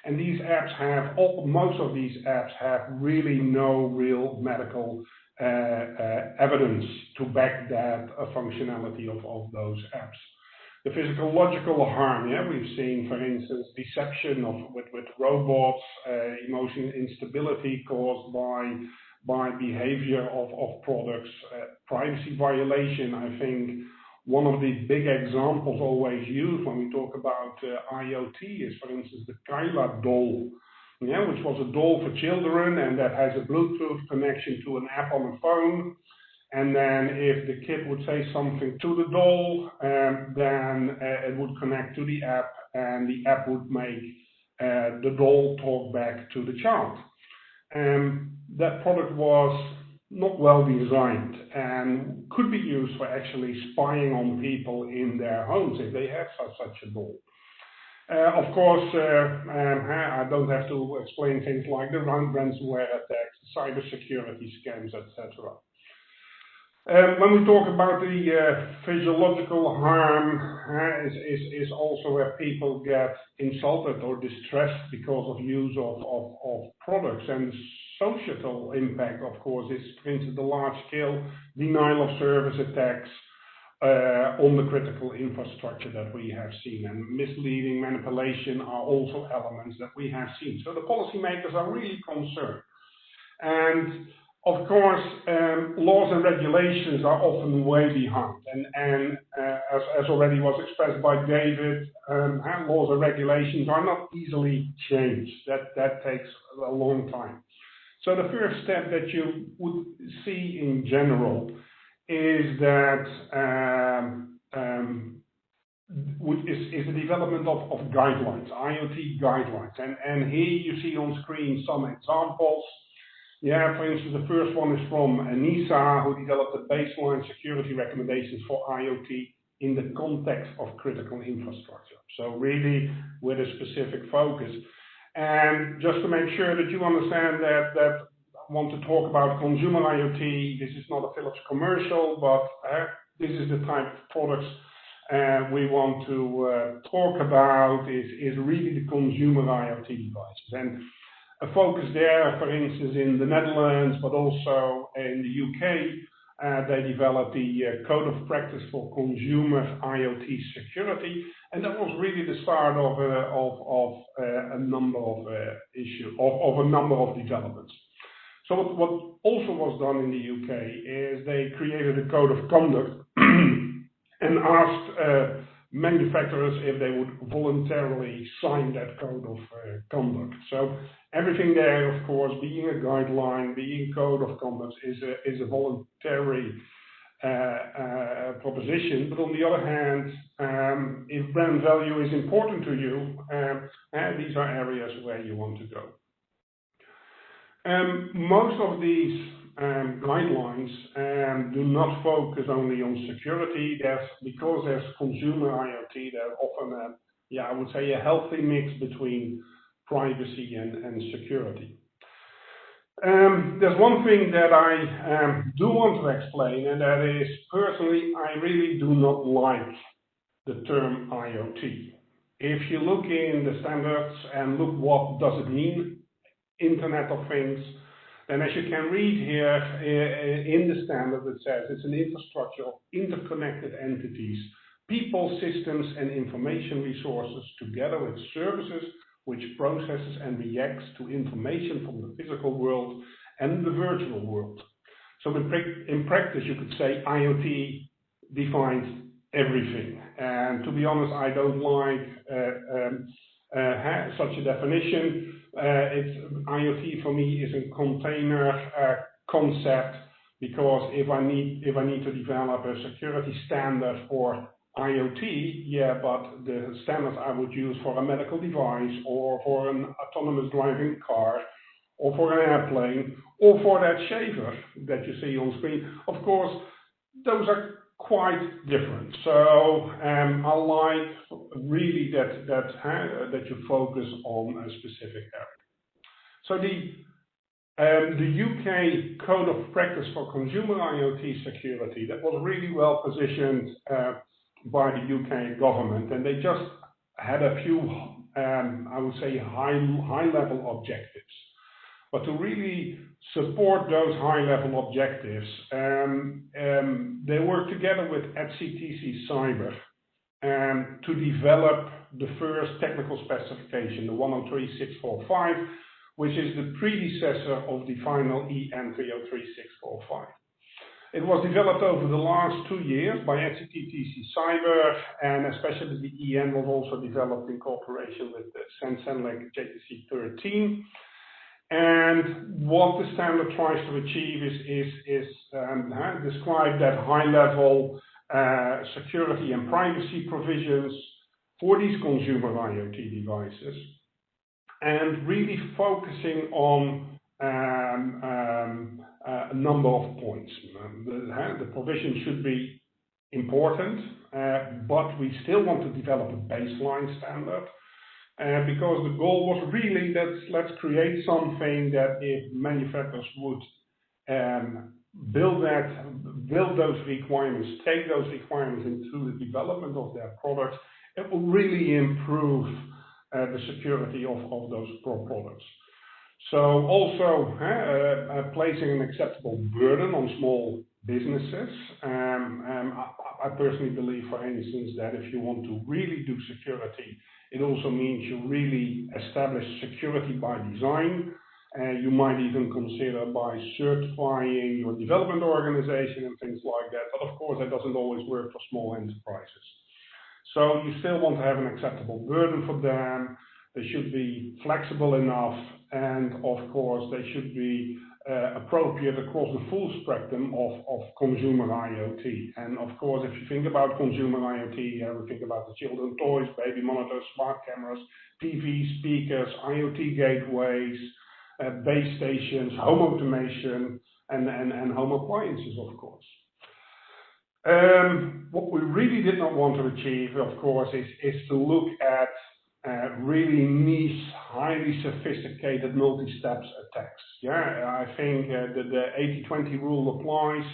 And these apps most of these apps have really no real medical evidence to back that functionality of those apps. The physiological harm, we've seen, for instance, deception with robots, emotional instability caused by behavior of products, privacy violation. I think one of the big examples always used when we talk about IoT is, for instance, the Kyla doll, which was a doll for children, and that has a Bluetooth connection to an app on a phone. And then if the kid would say something to the doll, then it would connect to the app, and the app would make the doll talk back to the child. That product was not well designed and could be used for actually spying on people in their homes if they have such a doll. Of course, I don't have to explain things like the ransomware attacks, cybersecurity scams, etc. When we talk about the physiological harm, is also where people get insulted or distressed because of use of products. And societal impact, of course, is, for instance, the large-scale denial of service attacks on the critical infrastructure that we have seen. And misleading manipulation are also elements that we have seen. So the policymakers are really concerned. And of course, laws and regulations are often way behind, and as already was expressed by David, laws and regulations are not easily changed. That takes a long time. So the first step that you would see in general is that is the development of guidelines, IoT guidelines. And here you see on screen some examples. Yeah, for instance, the first one is from NISA, who developed the baseline security recommendations for IoT in the context of critical infrastructure. So really with a specific focus. And just to make sure that you understand that I want to talk about consumer IoT, this is not a Philips commercial, but this is the type of products we want to talk about is really the consumer IoT devices. And a focus there, for instance, in the Netherlands, but also in the UK, they developed the Code of Practice for Consumer IoT Security, and that was really the start of a number of issues, of a number of developments. So what also was done in the UK is they created a code of conduct and asked manufacturers if they would voluntarily sign that code of conduct. So everything there, of course, being a guideline, being code of conduct, is a voluntary proposition. But on the other hand, if brand value is important to you, these are areas where you want to go. Most of these guidelines do not focus only on security. Because there's consumer IoT, there's often I would say a healthy mix between privacy and security. There's one thing that I do want to explain, and that is, personally, I really do not like the term IoT. If you look in the standards and look what does it mean, Internet of Things, and as you can read here in the standard, it says it's an infrastructure of interconnected entities, people, systems, and information resources, together with services which processes and reacts to information from the physical world and the virtual world. So in practice, you could say IoT defines everything. And to be honest, I don't like such a definition. IoT for me is a container concept, because if I need to develop a security standard for IoT, but the standards I would use for a medical device, or for an autonomous driving car, or for an airplane, or for that shaver that you see on screen, of course, those are quite different. So I like really that you focus on a specific area. So the UK Code of Practice for Consumer IoT Security, that was really well positioned by the UK government, and they just had a few, I would say, high-level objectives. But to really support those high-level objectives, they worked together with ETSI Cyber to develop the first technical specification, the 103645, which is the predecessor of the final EN 303645. It was developed over the last 2 years by ETSI Cyber, and especially the EN was also developed in cooperation with the Sensenlec JTC 13. And what the standard tries to achieve is describe that high-level security and privacy provisions for these consumer IoT devices, and really focusing on a number of points. The provision should be important, but we still want to develop a baseline standard. Because the goal was really that let's create something that if manufacturers would build those requirements, take those requirements into the development of their products, it will really improve the security of those products. So also placing an acceptable burden on small businesses. I personally believe, for instance, that if you want to really do security, it also means you really establish security by design. You might even consider by certifying your development organization and things like that. But of course, that doesn't always work for small enterprises. So you still want to have an acceptable burden for them. They should be flexible enough and of course they should be appropriate across the full spectrum of consumer IoT. And of course, if you think about consumer IoT, we think about the children toys, baby monitors, smart cameras, TVs, speakers, IoT gateways, base stations, home automation, and home appliances, of course. What we really did not want to achieve, of course, is to look at really niche, highly sophisticated multi-steps attacks. Yeah, I think the 80-20 rule applies.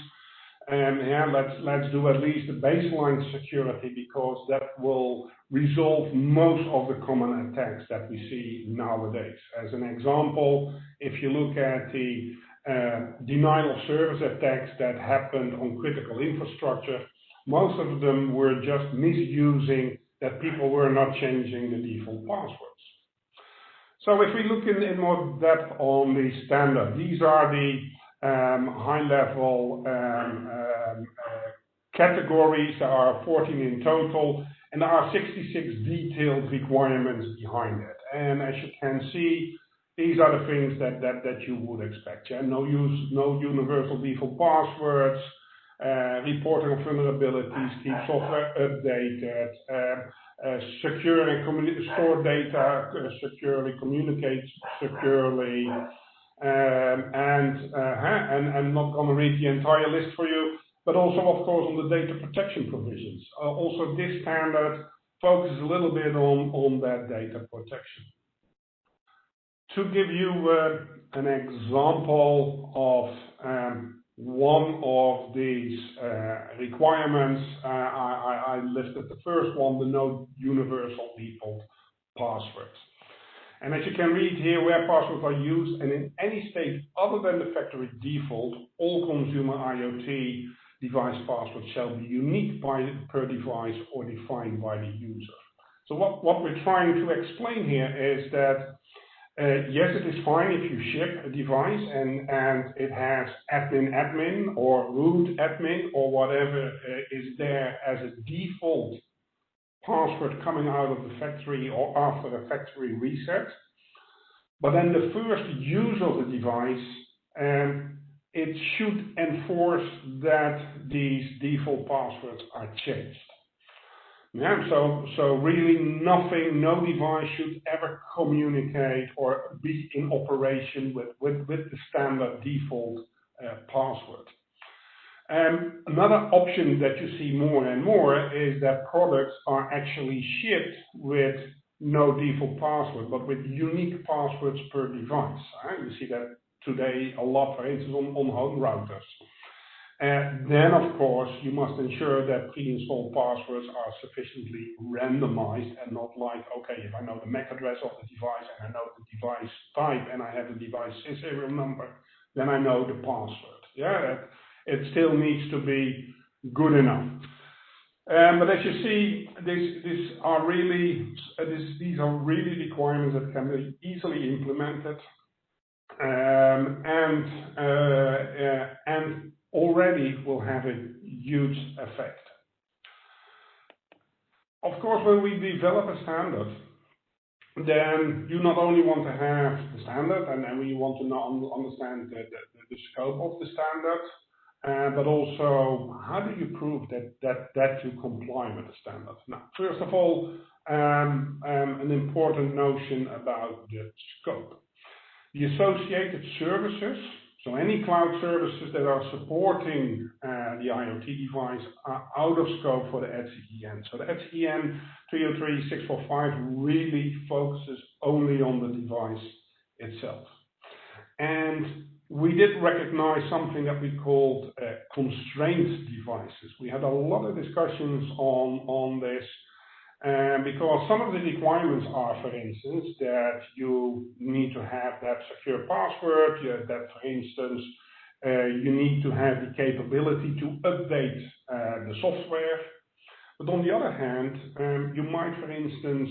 Let's do at least the baseline security, because that will resolve most of the common attacks that we see nowadays. As an example, if you look at the denial of service attacks that happened on critical infrastructure, most of them were just misusing that people were not changing the default passwords. So if we look in more depth on the standard, these are the high-level categories. There are 14 in total, and there are 66 detailed requirements behind it. And as you can see, these are the things that you would expect. Yeah? No universal default passwords, reporting of vulnerabilities, keep software updated, secure and store data securely, communicate securely, and I'm not going to read the entire list for you, but also, of course, on the data protection provisions. Also, this standard focuses a little bit on that data protection. To give you an example of one of these requirements, I listed the first one, the no universal default passwords. And as you can read here, where passwords are used and in any state other than the factory default, all consumer IoT device passwords shall be unique per device or defined by the user. So what we're trying to explain here is that yes, it is fine if you ship a device and it has admin or root admin or whatever is there as a default password coming out of the factory or after the factory reset. But then the first use of the device, it should enforce that these default passwords are changed. Yeah, so really nothing, no device should ever communicate or be in operation with the standard default password. Another option that you see more and more is that products are actually shipped with no default password, but with unique passwords per device. You see that today a lot, for instance, on home routers. Then, of course, you must ensure that pre-installed passwords are sufficiently randomized and not like, okay, if I know the MAC address of the device and I know the device type and I have the device serial number, then I know the password. Yeah, it still needs to be good enough. But as you see, these are really requirements that can be easily implemented, and already will have a huge effect. Of course, when we develop a standard, then you not only want to have the standard, and then we want to understand the scope of the standard, but also how do you prove that you comply with the standard? Now, first of all, an important notion about the scope. The associated services, so any cloud services that are supporting the IoT device are out of scope for the ETSI EN. So the ETSI EN 303.645 really focuses only on the device itself. And we did recognize something that we called constraint devices. We had a lot of discussions on this because some of the requirements are, for instance, that you need to have that secure password, that, for instance, you need to have the capability to update the software. But on the other hand, you might, for instance,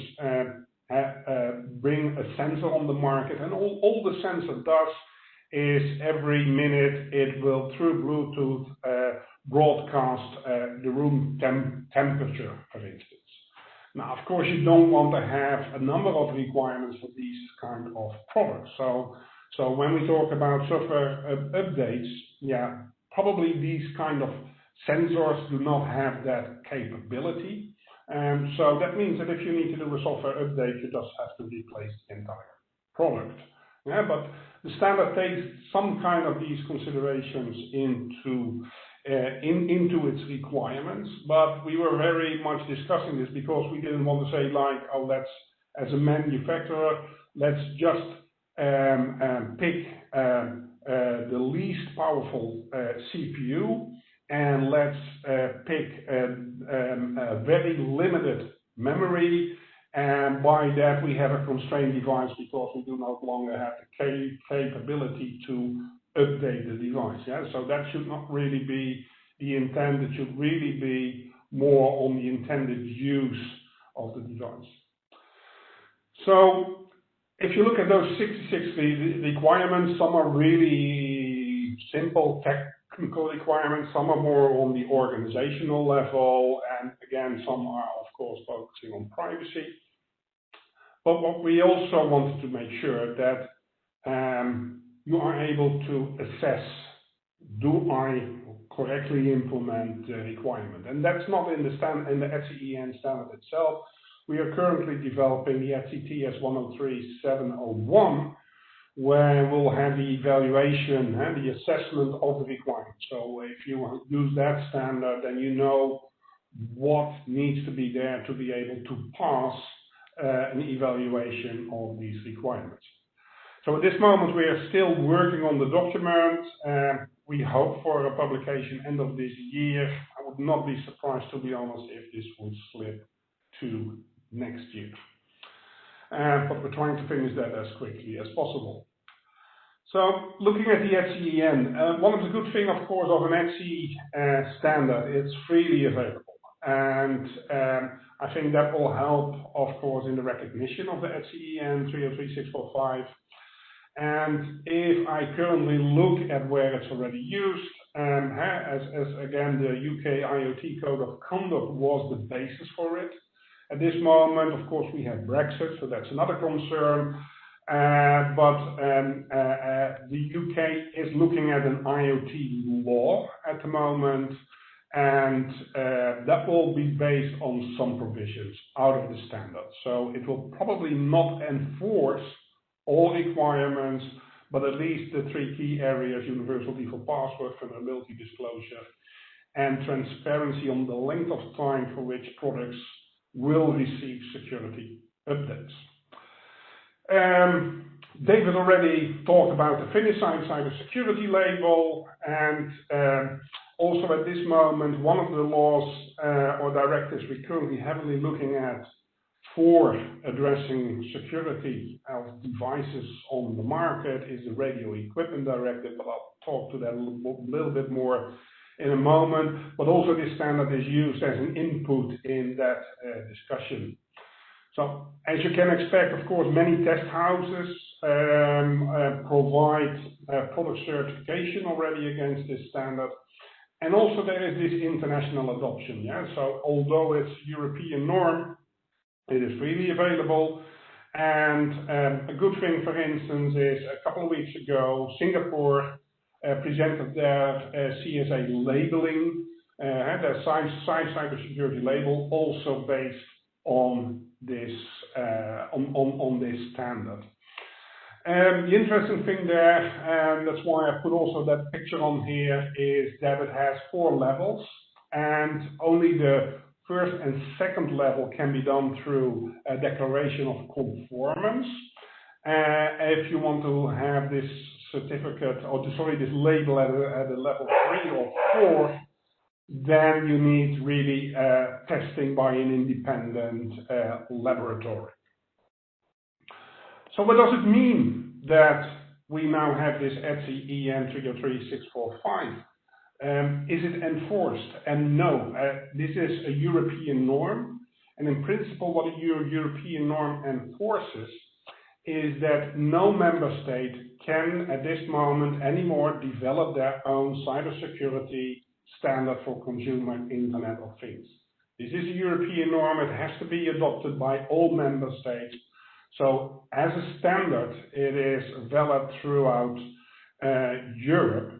bring a sensor on the market, and all the sensor does is every minute it will, through Bluetooth, broadcast the room temperature, for instance. Now, of course, you don't want to have a number of requirements for these kind of products. So when we talk about software updates, yeah, probably these kind of sensors do not have that capability. So that means that if you need to do a software update, you just have to replace the entire product. Yeah, but the standard takes some kind of these considerations into its requirements. But we were very much discussing this because we didn't want to say like, oh, let's, as a manufacturer, let's just pick the least powerful CPU, and let's pick a very limited memory, and by that we have a constrained device because we do no longer have the capability to update the device. Yeah? So that should not really be the intent. It should really be more on the intended use of the device. So if you look at those 66 requirements, some are really simple technical requirements, some are more on the organizational level, and again, some are, of course, focusing on privacy. But what we also wanted to make sure that you are able to assess, do I correctly implement the requirement? And that's not in the ETSI EN standard itself. We are currently developing the ETSI TS 103.701, where we'll have the evaluation and the assessment of the requirement. So if you use that standard, then you know what needs to be there to be able to pass an evaluation of these requirements. So at this moment, we are still working on the document. We hope for a publication end of this year. I would not be surprised, to be honest, if this would slip to next year. But we're trying to finish that as quickly as possible. So looking at the ETSI EN, one of the good things, of course, of an ETSI standard, it's freely available. And I think that will help, of course, in the recognition of the ETSI EN 303.645. And if I currently look at where it's already used, as again, the UK IoT Code of Conduct was the basis for it. At this moment, of course, we have Brexit, so that's another concern. But the UK is looking at an IoT law at the moment, and that will be based on some provisions out of the standard. So it will probably not enforce all requirements, but at least the three key areas: universal default password, vulnerability disclosure, and transparency on the length of time for which products will receive security updates. David already talked about the finalised cybersecurity label, and also at this moment, one of the laws or directives we're currently heavily looking at for addressing security of devices on the market is the Radio Equipment Directive, but I'll talk to that a little bit more in a moment. But also this standard is used as an input in that discussion. So as you can expect, of course, many test houses provide product certification already against this standard. And also there is this international adoption. Yeah? So although it's European norm, it is freely available. And a good thing, for instance, is a couple of weeks ago, Singapore presented their CSA labeling, their cybersecurity label, also based on this standard. The interesting thing there, and that's why I put also that picture on here, is that it has 4 levels, and only the first and second level can be done through a declaration of conformance. If you want to have this certificate, this label at a level 3 or 4, then you need really testing by an independent laboratory. So what does it mean that we now have this ETSI EN 303.645? Is it enforced? And no, this is a European norm. And in principle, what a European norm enforces is that no member state can, at this moment anymore, develop their own cybersecurity standard for consumer Internet of Things. This is a European norm. It has to be adopted by all member states. So as a standard, it is valid throughout Europe,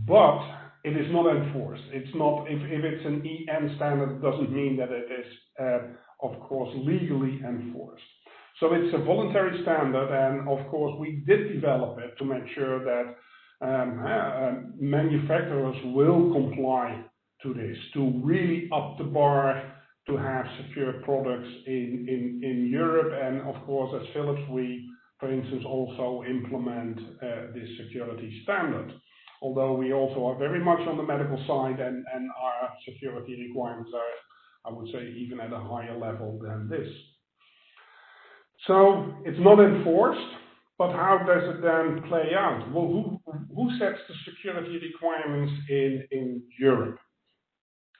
but it is not enforced. It's not, if it's an EN standard, it doesn't mean that it is, of course, legally enforced. So it's a voluntary standard, and of course we did develop it to make sure that manufacturers will comply to this, to really up the bar to have secure products in Europe. And of course, as Philips, we, for instance, also implement this security standard. Although we also are very much on the medical side, and our security requirements are, I would say, even at a higher level than this. So it's not enforced, but how does it then play out? Well, who sets the security requirements in Europe?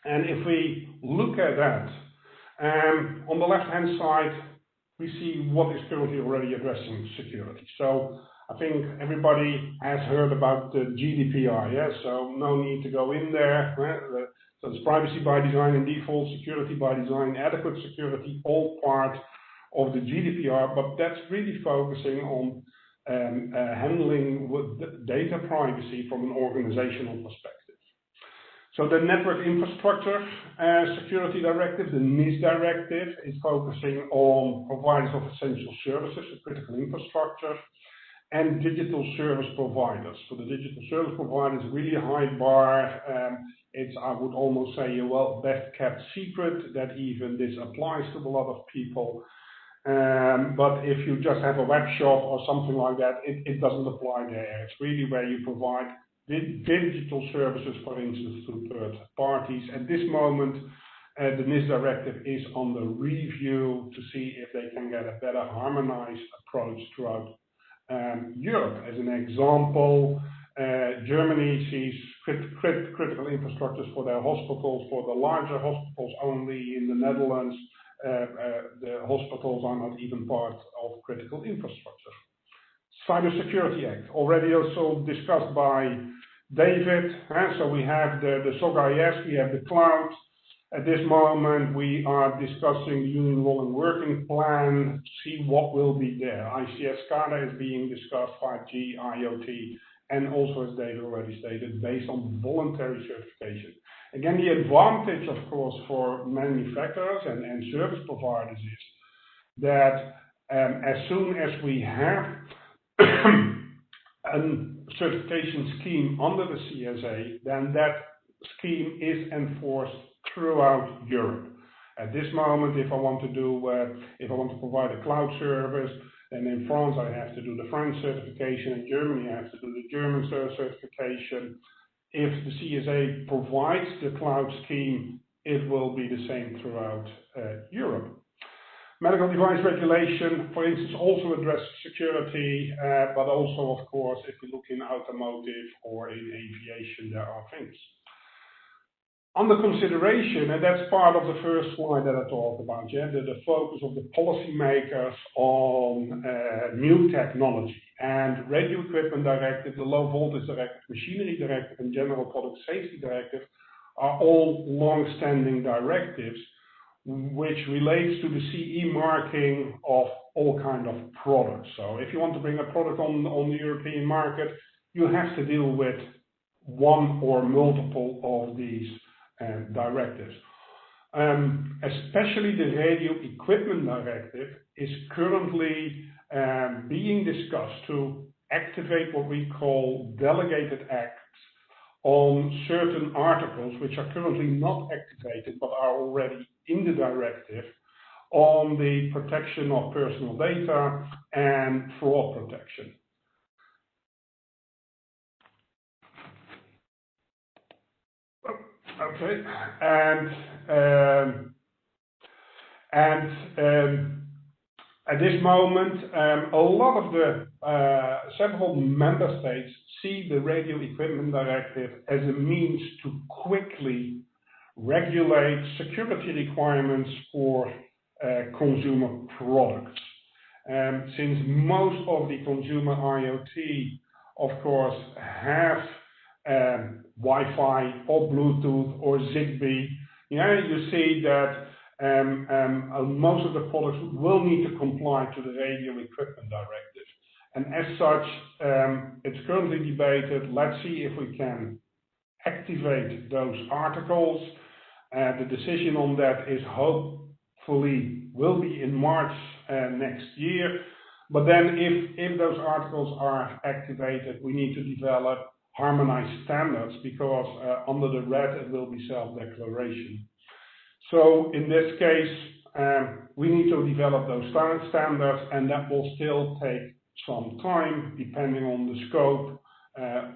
And if we look at that, on the left-hand side, we see what is currently already addressing security. So I think everybody has heard about the GDPR, yes? So no need to go in there. So it's privacy by design and default, security by design, adequate security, all part of the GDPR, but that's really focusing on handling with data privacy from an organizational perspective. So the Network Infrastructure Security Directive, the NIS directive, is focusing on providers of essential services, so critical infrastructure, and digital service providers. For the digital service providers, really high bar. It's, I would almost say, a best kept secret that even this applies to a lot of people. But if you just have a web shop or something like that, it doesn't apply there. It's really where you provide digital services, for instance, to third parties. At this moment, the NIS directive is on the review to see if they can get a better harmonized approach throughout Europe. As an example, Germany sees critical infrastructures for their hospitals, for the larger hospitals only. In the Netherlands, the hospitals are not even part of critical infrastructure. Cybersecurity Act, already also discussed by David. So we have the SOC-IS, we have the cloud. At this moment, we are discussing the Union Rolling Working Plan to see what will be there. ICS SCADA is being discussed, 5G, IoT, and also, as David already stated, based on voluntary certification. Again, the advantage, of course, for manufacturers and service providers is that as soon as we have a certification scheme under the CSA, then that scheme is enforced throughout Europe. At this moment, if I want to provide a cloud service, then in France I have to do the French certification, in Germany I have to do the German certification. If the CSA provides the cloud scheme, it will be the same throughout Europe. Medical device regulation, for instance, also addresses security, but also, of course, if you look in automotive or in aviation, there are things. Under consideration, and that's part of the first slide that I talked about, the focus of the policymakers on new technology. And Radio Equipment Directive, the Low Voltage Directive, Machinery Directive, and General Product Safety Directive are all long-standing directives which relates to the CE marking of all kind of products. So if you want to bring a product on the European market, you have to deal with one or multiple of these directives. Especially the Radio Equipment Directive is currently being discussed to activate what we call delegated acts on certain articles which are currently not activated but are already in the directive on the protection of personal data and fraud protection. Okay, at this moment, a lot of the several member states see the Radio Equipment Directive as a means to quickly regulate security requirements for consumer products. Since most of the consumer IoT, of course, have Wi-Fi or Bluetooth or Zigbee, you see that most of the products will need to comply to the Radio Equipment Directive. And as such, it's currently debated. Let's see if we can activate those articles. The decision on that is hopefully will be in March next year. But then if those articles are activated, we need to develop harmonized standards because under the red it will be self-declaration. So in this case, we need to develop those standards, and that will still take some time depending on the scope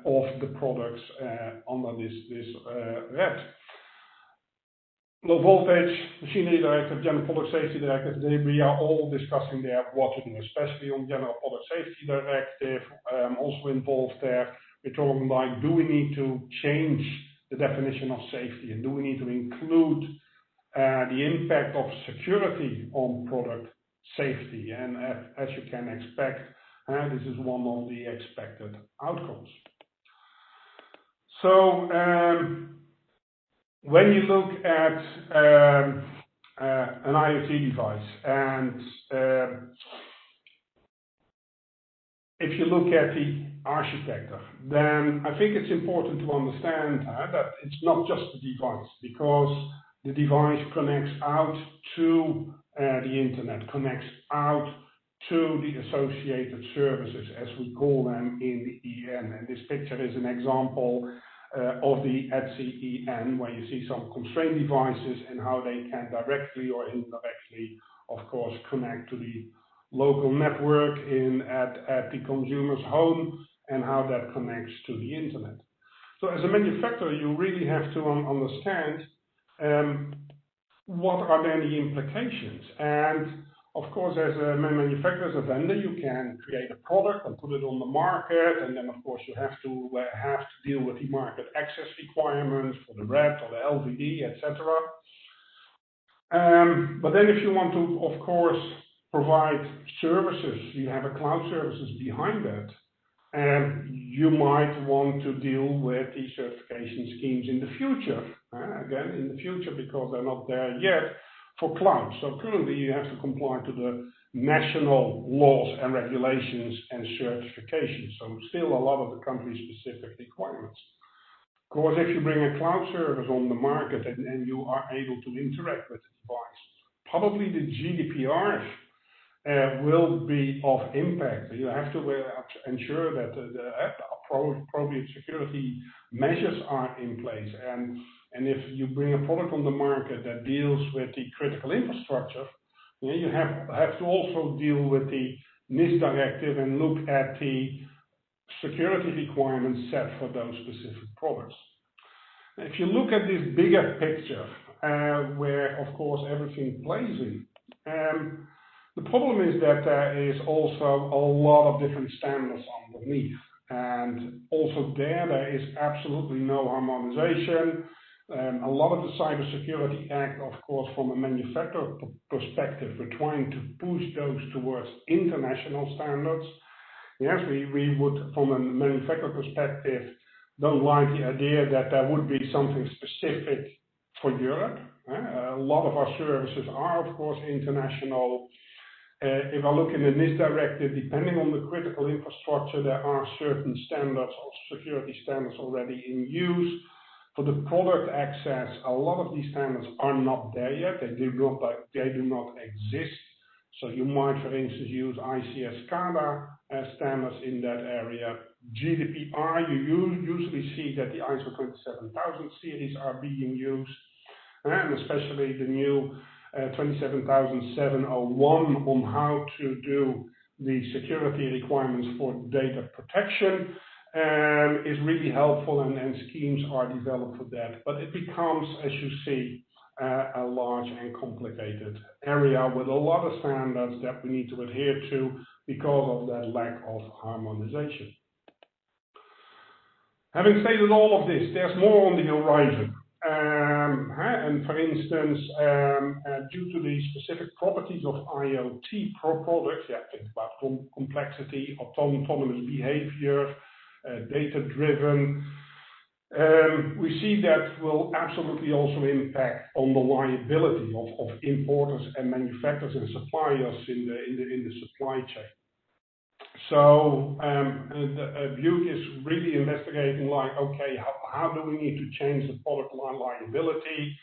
of the products under this red. Low voltage, machinery directive, general product safety directive, we are all discussing there what to do, especially on general product safety directive, also involved there. We're talking like, do we need to change the definition of safety, and do we need to include the impact of security on product safety? And as you can expect, this is one of the expected outcomes. So when you look at an IoT device, and if you look at the architecture, then I think it's important to understand that it's not just the device, because the device connects out to the internet, connects out to the associated services, as we call them in the EN. And this picture is an example of the ETSI EN, where you see some constrained devices and how they can directly or indirectly, of course, connect to the local network at the consumer's home, and how that connects to the internet. So as a manufacturer, you really have to understand what are then the implications. And of course, as a manufacturer, as a vendor, you can create a product and put it on the market, and then of course you have to deal with the market access requirements for the RED or the LVD, etc. But then if you want to, of course, provide services, you have a cloud services behind that, and you might want to deal with the certification schemes in the future. Again, in the future, because they're not there yet for cloud. So currently you have to comply to the national laws and regulations and certifications. So still a lot of the country-specific requirements. Of course, if you bring a cloud service on the market and you are able to interact with the device, probably the GDPR will be of impact. You have to ensure that the appropriate security measures are in place. And if you bring a product on the market that deals with the critical infrastructure, you have to also deal with the NIS directive and look at the security requirements set for those specific products. If you look at this bigger picture, where of course everything plays in, the problem is that there is also a lot of different standards underneath. And also there is absolutely no harmonization. A lot of the Cybersecurity Act, of course, from a manufacturer perspective, we're trying to push those towards international standards. Yes, we would, from a manufacturer perspective, don't like the idea that there would be something specific for Europe. A lot of our services are, of course, international. If I look in the NIS directive, depending on the critical infrastructure, there are certain standards or security standards already in use. For the product access, a lot of these standards are not there yet. They do not exist. So you might, for instance, use ICS SCADA standards in that area. GDPR, you usually see that the ISO 27000 series are being used, and especially the new 27701 on how to do the security requirements for data protection is really helpful, and schemes are developed for that. But it becomes, as you see, a large and complicated area with a lot of standards that we need to adhere to because of that lack of harmonization. Having stated all of this, there's more on the horizon. And for instance, due to the specific properties of IoT products, think about complexity, autonomous behavior, data-driven, We see that will absolutely also impact on the liability of importers and manufacturers and suppliers in the supply chain. So Buick is really investigating, like, okay, how do we need to change the product line liability?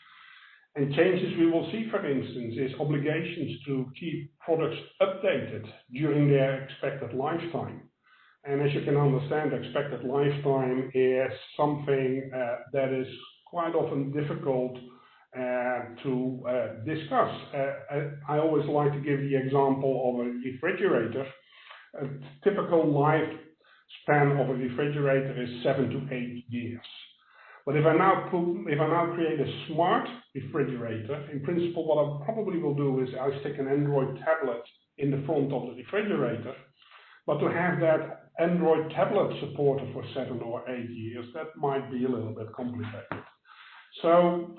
And changes we will see, for instance, is obligations to keep products updated during their expected lifetime. And as you can understand, expected lifetime is something that is quite often difficult to discuss. I always like to give the example of a refrigerator. A typical lifespan of a refrigerator is 7 to 8 years. But if I now create a smart refrigerator, in principle, what I probably will do is I stick an Android tablet in the front of the refrigerator. But to have that Android tablet supported for 7 or 8 years, that might be a little bit complicated. So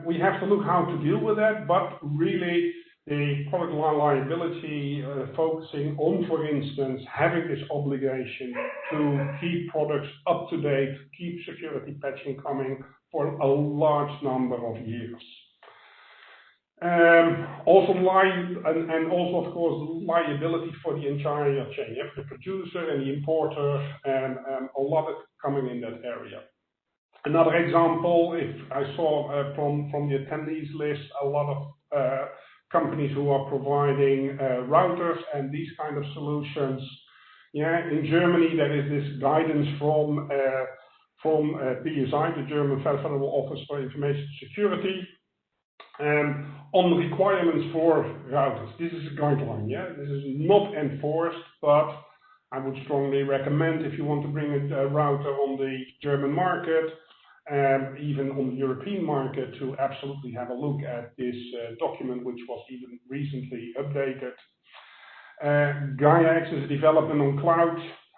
we have to look how to deal with that, but really the product line liability focusing on, for instance, having this obligation to keep products up to date, keep security patching coming for a large number of years. Also, of course, liability for the entire chain. You have the producer and the importer, and a lot of coming in that area. Another example, if I saw from the attendees list, a lot of companies who are providing routers and these kind of solutions. Yeah, in Germany there is this guidance from BSI, the German Federal Office for Information Security, on requirements for routers. This is a guideline. Yeah, this is not enforced, but I would strongly recommend if you want to bring a router on the German market, even on the European market, to absolutely have a look at this document, which was even recently updated. Gaia is a development on cloud,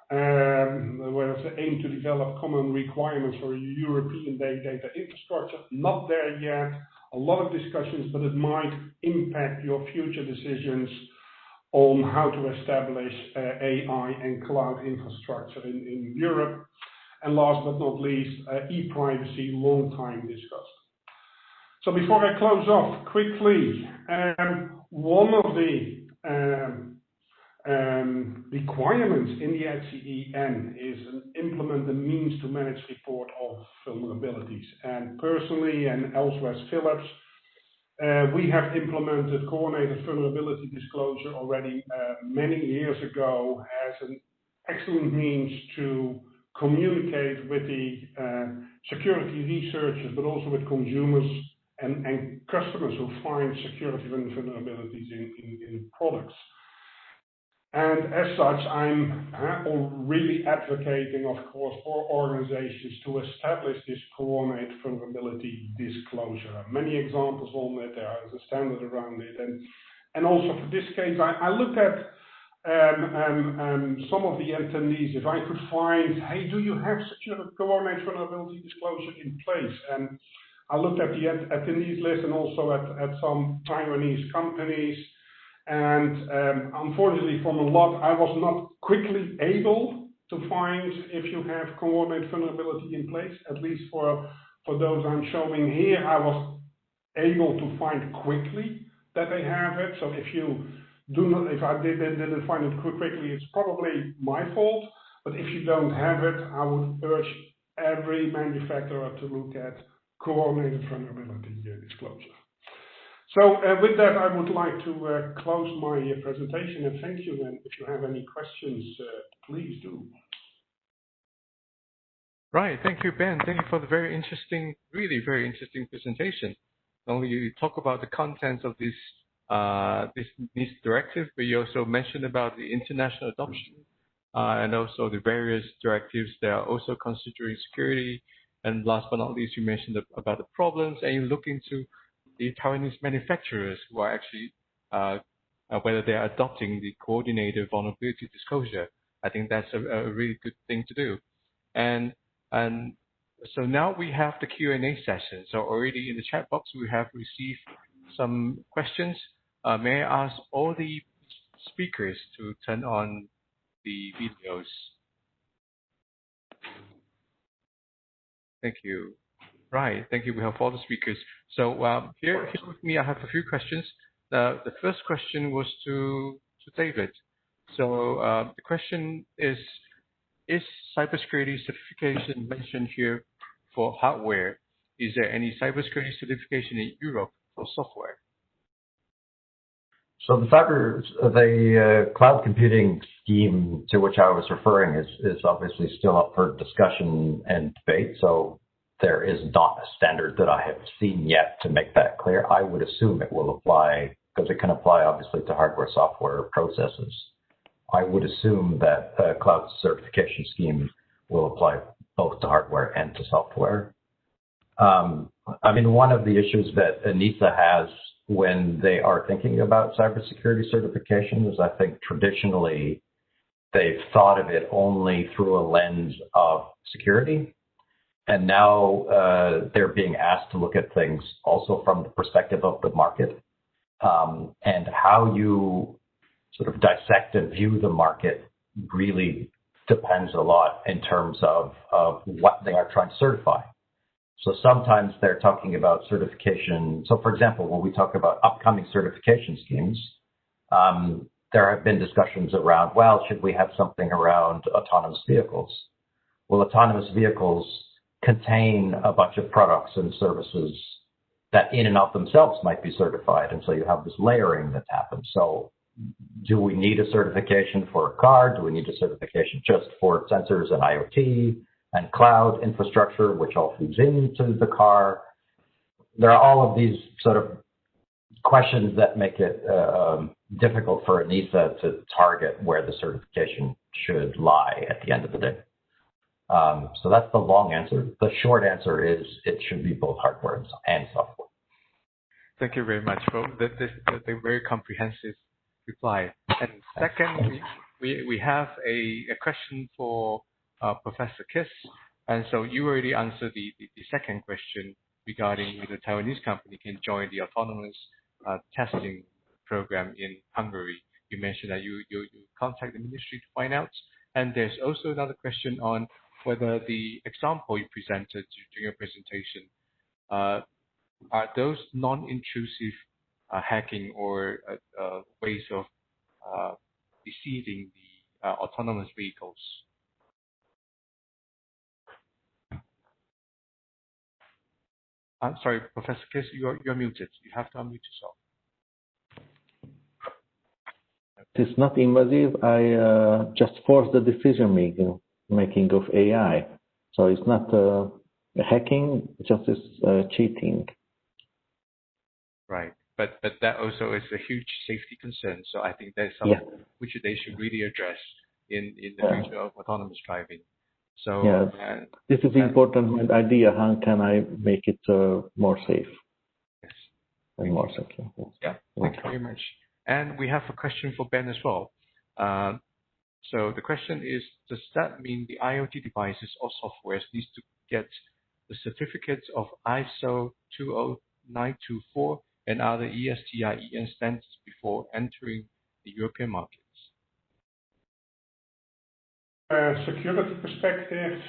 where it's the aim to develop common requirements for European data infrastructure. Not there yet. A lot of discussions, but it might impact your future decisions on how to establish AI and cloud infrastructure in Europe. And last but not least, e-privacy, long time discussed. So before I close off quickly, one of the requirements in the ETSI is implement the means to manage report of vulnerabilities. And personally and elsewhere as Philips, we have implemented coordinated vulnerability disclosure already many years ago as an excellent means to communicate with the security researchers, but also with consumers and customers who find security vulnerabilities in products. And as such, I'm really advocating, of course, for organizations to establish this coordinated vulnerability disclosure. Many examples on it, there is a standard around it. And also for this case, I looked at some of the attendees, if I could find, hey, do you have secure coordinated vulnerability disclosure in place? And I looked at the attendees list and also at some Taiwanese companies. And unfortunately, from a lot, I was not quickly able to find if you have coordinated vulnerability in place. At least for those I'm showing here, I was able to find quickly that they have it. So if you do not, if I didn't find it quickly, it's probably my fault. But if you don't have it, I would urge every manufacturer to look at coordinated vulnerability disclosure. So with that, I would like to close my presentation and thank you. And if you have any questions, please do. Right. Thank you, Ben. Thank you for the very interesting, really very interesting presentation. Not only you talk about the contents of this NIST directive, but you also mentioned about the international adoption and also the various directives that are also considering security. And last but not least, you mentioned about the problems, and you look into the Taiwanese manufacturers who are actually whether they are adopting the coordinated vulnerability disclosure. I think that's a really good thing to do. And so now we have the Q&A session. So already in the chat box, we have received some questions. May I ask all the speakers to turn on the videos? Thank you. Right. Thank you. We have all the speakers. So here with me, I have a few questions. The first question was to David. So the question is cybersecurity certification mentioned here for hardware? Is there any cybersecurity certification in Europe for software? So the cloud computing scheme to which I was referring is obviously still up for discussion and debate. So there is not a standard that I have seen yet to make that clear. I would assume it will apply because it can apply obviously to hardware, software processes. I would assume that a cloud certification scheme will apply both to hardware and to software. I mean, one of the issues that ENISA has when they are thinking about cybersecurity certification is I think traditionally they've thought of it only through a lens of security. And now they're being asked to look at things also from the perspective of the market and how you sort of dissect and view the market really depends a lot in terms of what they are trying to certify. So sometimes they're talking about certification. So for example, when we talk about upcoming certification schemes, there have been discussions around, well, should we have something around autonomous vehicles? Well, autonomous vehicles contain a bunch of products and services that in and of themselves might be certified. And so you have this layering that happens. So do we need a certification for a car? Do we need a certification just for sensors and IoT and cloud infrastructure, which all feeds into the car? There are all of these sort of questions that make it difficult for ENISA to target where the certification should lie at the end of the day. So that's the long answer. The short answer is it should be both hardware and software. Thank you very much for the very comprehensive reply. And second, we have a question for Professor Kiss. And so you already answered the second question regarding whether the Taiwanese company can join the autonomous testing program in Hungary. You mentioned that you contact the ministry to find out. And there's also another question on whether the example you presented during your presentation are those non-intrusive hacking or ways of deceiving the autonomous vehicles. I'm sorry, Professor Kiss, you're muted. You have to unmute yourself. It's not invasive. I just force the decision making of AI. So it's not hacking, just is cheating. Right. But that also is a huge safety concern. So I think that's something which they should really address in the future of autonomous driving. So this is important idea. How can I make it more safe and more secure? Yeah, thank you very much. And we have a question for Ben as well. So the question is, does that mean the IoT devices or software needs to get the certificates of ISO 20924 and other ETSI EN standards before entering the European markets? Security perspective,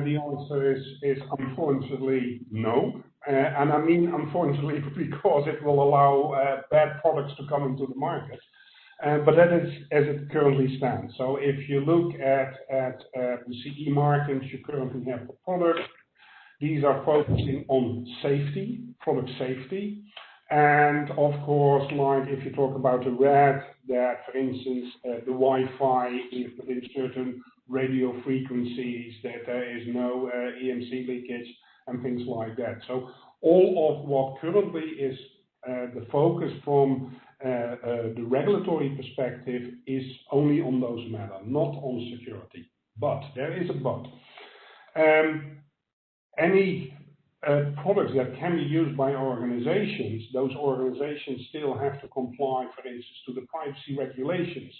the answer is unfortunately no. And I mean unfortunately because it will allow bad products to come into the market. But that is as it currently stands. So if you look at the CE markings you currently have for products, these are focusing on safety, product safety. And of course, like if you talk about the RAD, that for instance, the Wi-Fi is within certain radio frequencies, that there is no EMC leakage and things like that. So all of what currently is the focus from the regulatory perspective is only on those matters, not on security. But there is a but. Any products that can be used by organizations, those organizations still have to comply, for instance, to the privacy regulations.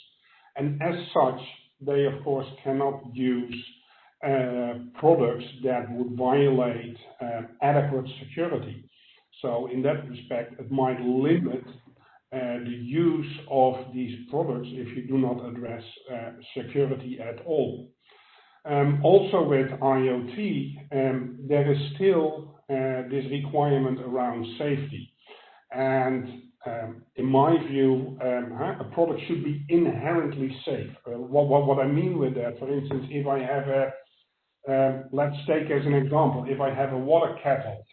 And as such, they of course cannot use products that would violate adequate security. So in that respect, it might limit the use of these products if you do not address security at all. Also with IoT, there is still this requirement around safety. And in my view, a product should be inherently safe. What I mean with that, for instance, if I have a, let's take as an example, if I have a water kettle,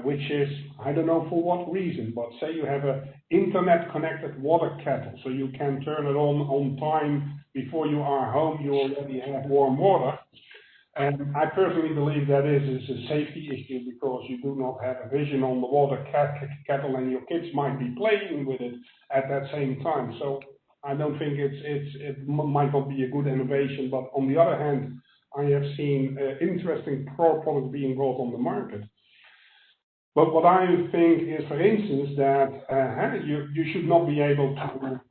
which is, I don't know for what reason, but say you have an internet-connected water kettle, so you can turn it on time before you are home, you already have warm water. And I personally believe that is a safety issue because you do not have a vision on the water kettle and your kids might be playing with it at that same time. So I don't think it might not be a good innovation, but on the other hand, I have seen interesting products being brought on the market. But what I think is, for instance, that you should not be able to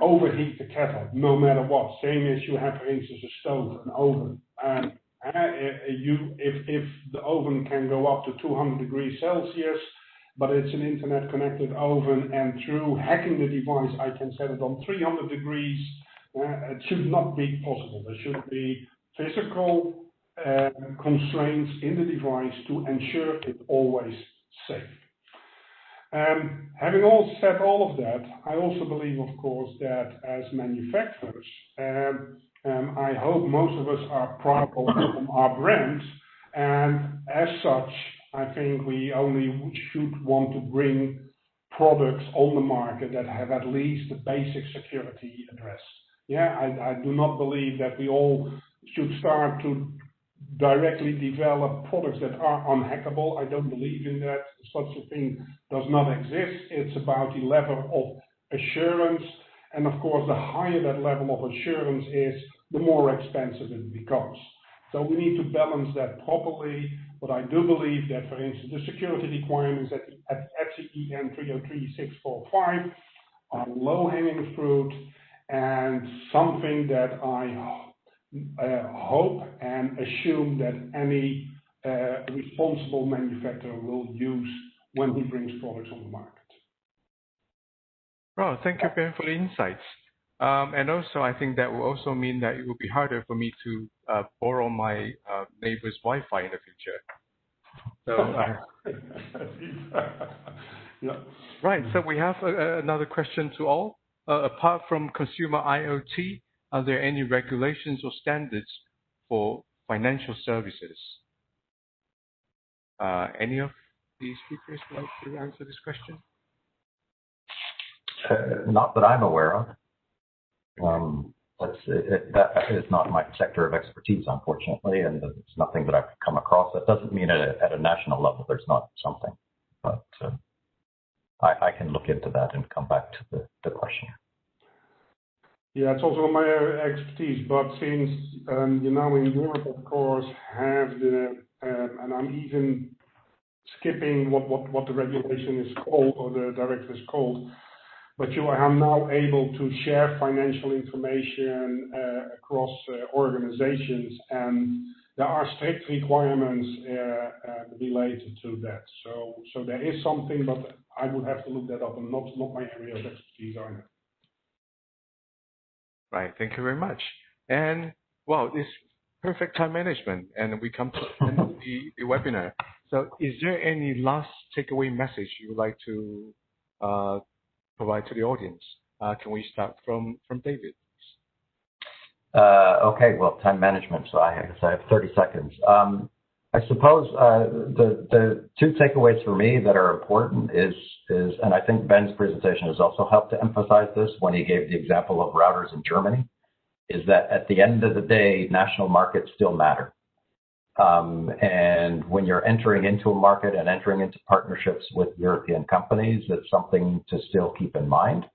overheat the kettle, no matter what. Same as you have, for instance, a stove, an oven. If the oven can go up to 200 degrees Celsius, but it's an internet-connected oven, and through hacking the device, I can set it on 300 degrees, it should not be possible. There should be physical constraints in the device to ensure it's always safe. Having said all of that, I also believe, of course, that as manufacturers, I hope most of us are proud of our brands, and as such, I think we only should want to bring products on the market that have at least the basic security addressed. Yeah, I do not believe that we all should start to directly develop products that are unhackable. I don't believe in that. Such a thing does not exist. It's about the level of assurance. And of course, the higher that level of assurance is, the more expensive it becomes. So we need to balance that properly. But I do believe that, for instance, the security requirements at ETSI EN 303645 are low-hanging fruit and something that I hope and assume that any responsible manufacturer will use when he brings products on the market. Well, thank you, Ben, for the insights. And also, I think that will also mean that it will be harder for me to borrow my neighbor's Wi-Fi in the future. So, yeah. Right. So we have another question to all. Apart from consumer IoT, are there any regulations or standards for financial services? Any of these speakers would like to answer this question? Not that I'm aware of. That is not my sector of expertise, unfortunately, and it's nothing that I've come across. That doesn't mean at a national level there's not something, but I can look into that and come back to the question. Yeah, it's also my expertise, but since in Europe, of course, have the and I'm even skipping what the regulation is called or the directive is called, but you are now able to share financial information across organizations, and there are strict requirements related to that. So there is something, but I would have to look that up, and not my area of expertise either. Right. Thank you very much. And wow, it's perfect time management, and we come to the end of the webinar. So, is there any last takeaway message you would like to provide to the audience? Can we start from David? Okay, well, time management, so I have 30 seconds. I suppose the two takeaways for me that are important is, and I think Ben's presentation has also helped to emphasize this when he gave the example of routers in Germany, is that at the end of the day, national markets still matter. And when you're entering into a market and entering into partnerships with European companies, it's something to still keep in mind.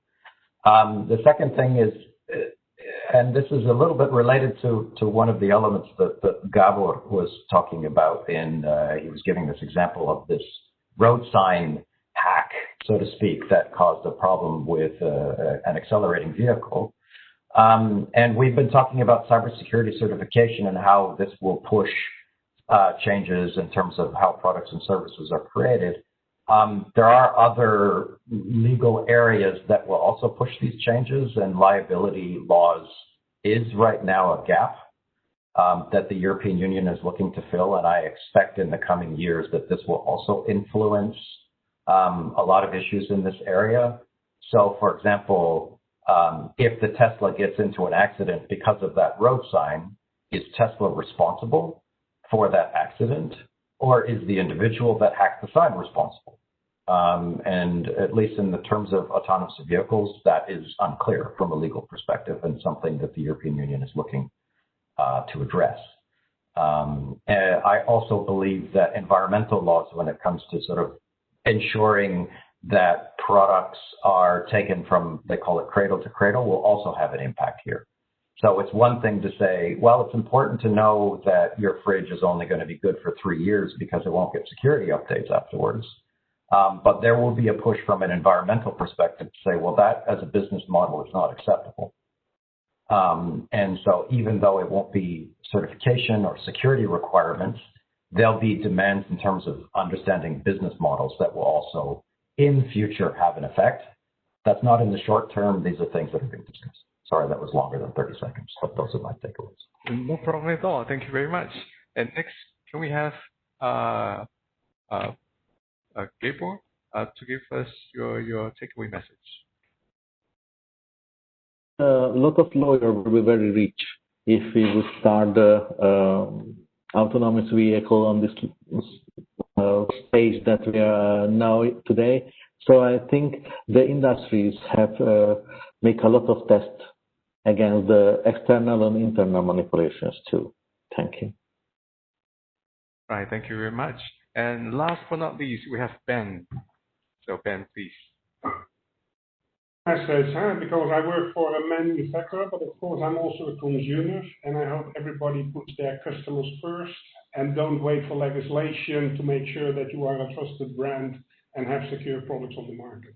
The second thing is, and this is a little bit related to one of the elements that Gabor was talking about he was giving this example of this road sign hack, so to speak, that caused a problem with an accelerating vehicle. And we've been talking about cybersecurity certification and how this will push changes in terms of how products and services are created. There are other legal areas that will also push these changes, and liability laws is right now a gap. that the European Union is looking to fill, and I expect in the coming years that this will also influence a lot of issues in this area. So, for example, if the Tesla gets into an accident because of that road sign, is Tesla responsible for that accident, or is the individual that hacked the sign responsible? And at least in the terms of autonomous vehicles, that is unclear from a legal perspective and something that the European Union is looking to address. And I also believe that environmental laws, when it comes to sort of ensuring that products are taken from, they call it cradle to cradle, will also have an impact here. So it's one thing to say, well, it's important to know that your fridge is only going to be good for 3 years because it won't get security updates afterwards. But there will be a push from an environmental perspective to say, well, that as a business model is not acceptable. And so even though it won't be certification or security requirements, there'll be demands in terms of understanding business models that will also in future have an effect. That's not in the short term. These are things that are being discussed. Sorry, that was longer than 30 seconds, but those are my takeaways. No problem at all. Thank you very much. And next, can we have Gabor to give us your takeaway message? A lot of lawyers will be very rich if we would start the autonomous vehicle on this stage that we are now today. So I think the industries have make a lot of tests against the external and internal manipulations too. Thank you. Right, thank you very much. And last but not least, we have Ben. So Ben, please. Message, because I work for a manufacturer, but of course I'm also a consumer, and I hope everybody puts their customers first and don't wait for legislation to make sure that you are a trusted brand and have secure products on the market.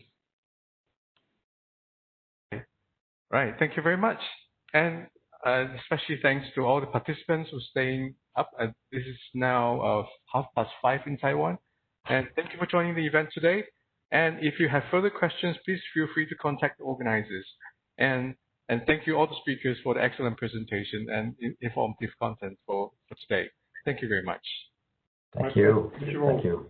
Right, thank you very much. And especially thanks to all the participants who are staying up. This is now 5:30 in Taiwan. And thank you for joining the event today. And if you have further questions, please feel free to contact the organizers. And thank you all the speakers for the excellent presentation and informative content for today. Thank you very much. Thank you. Thank you all. Thank you.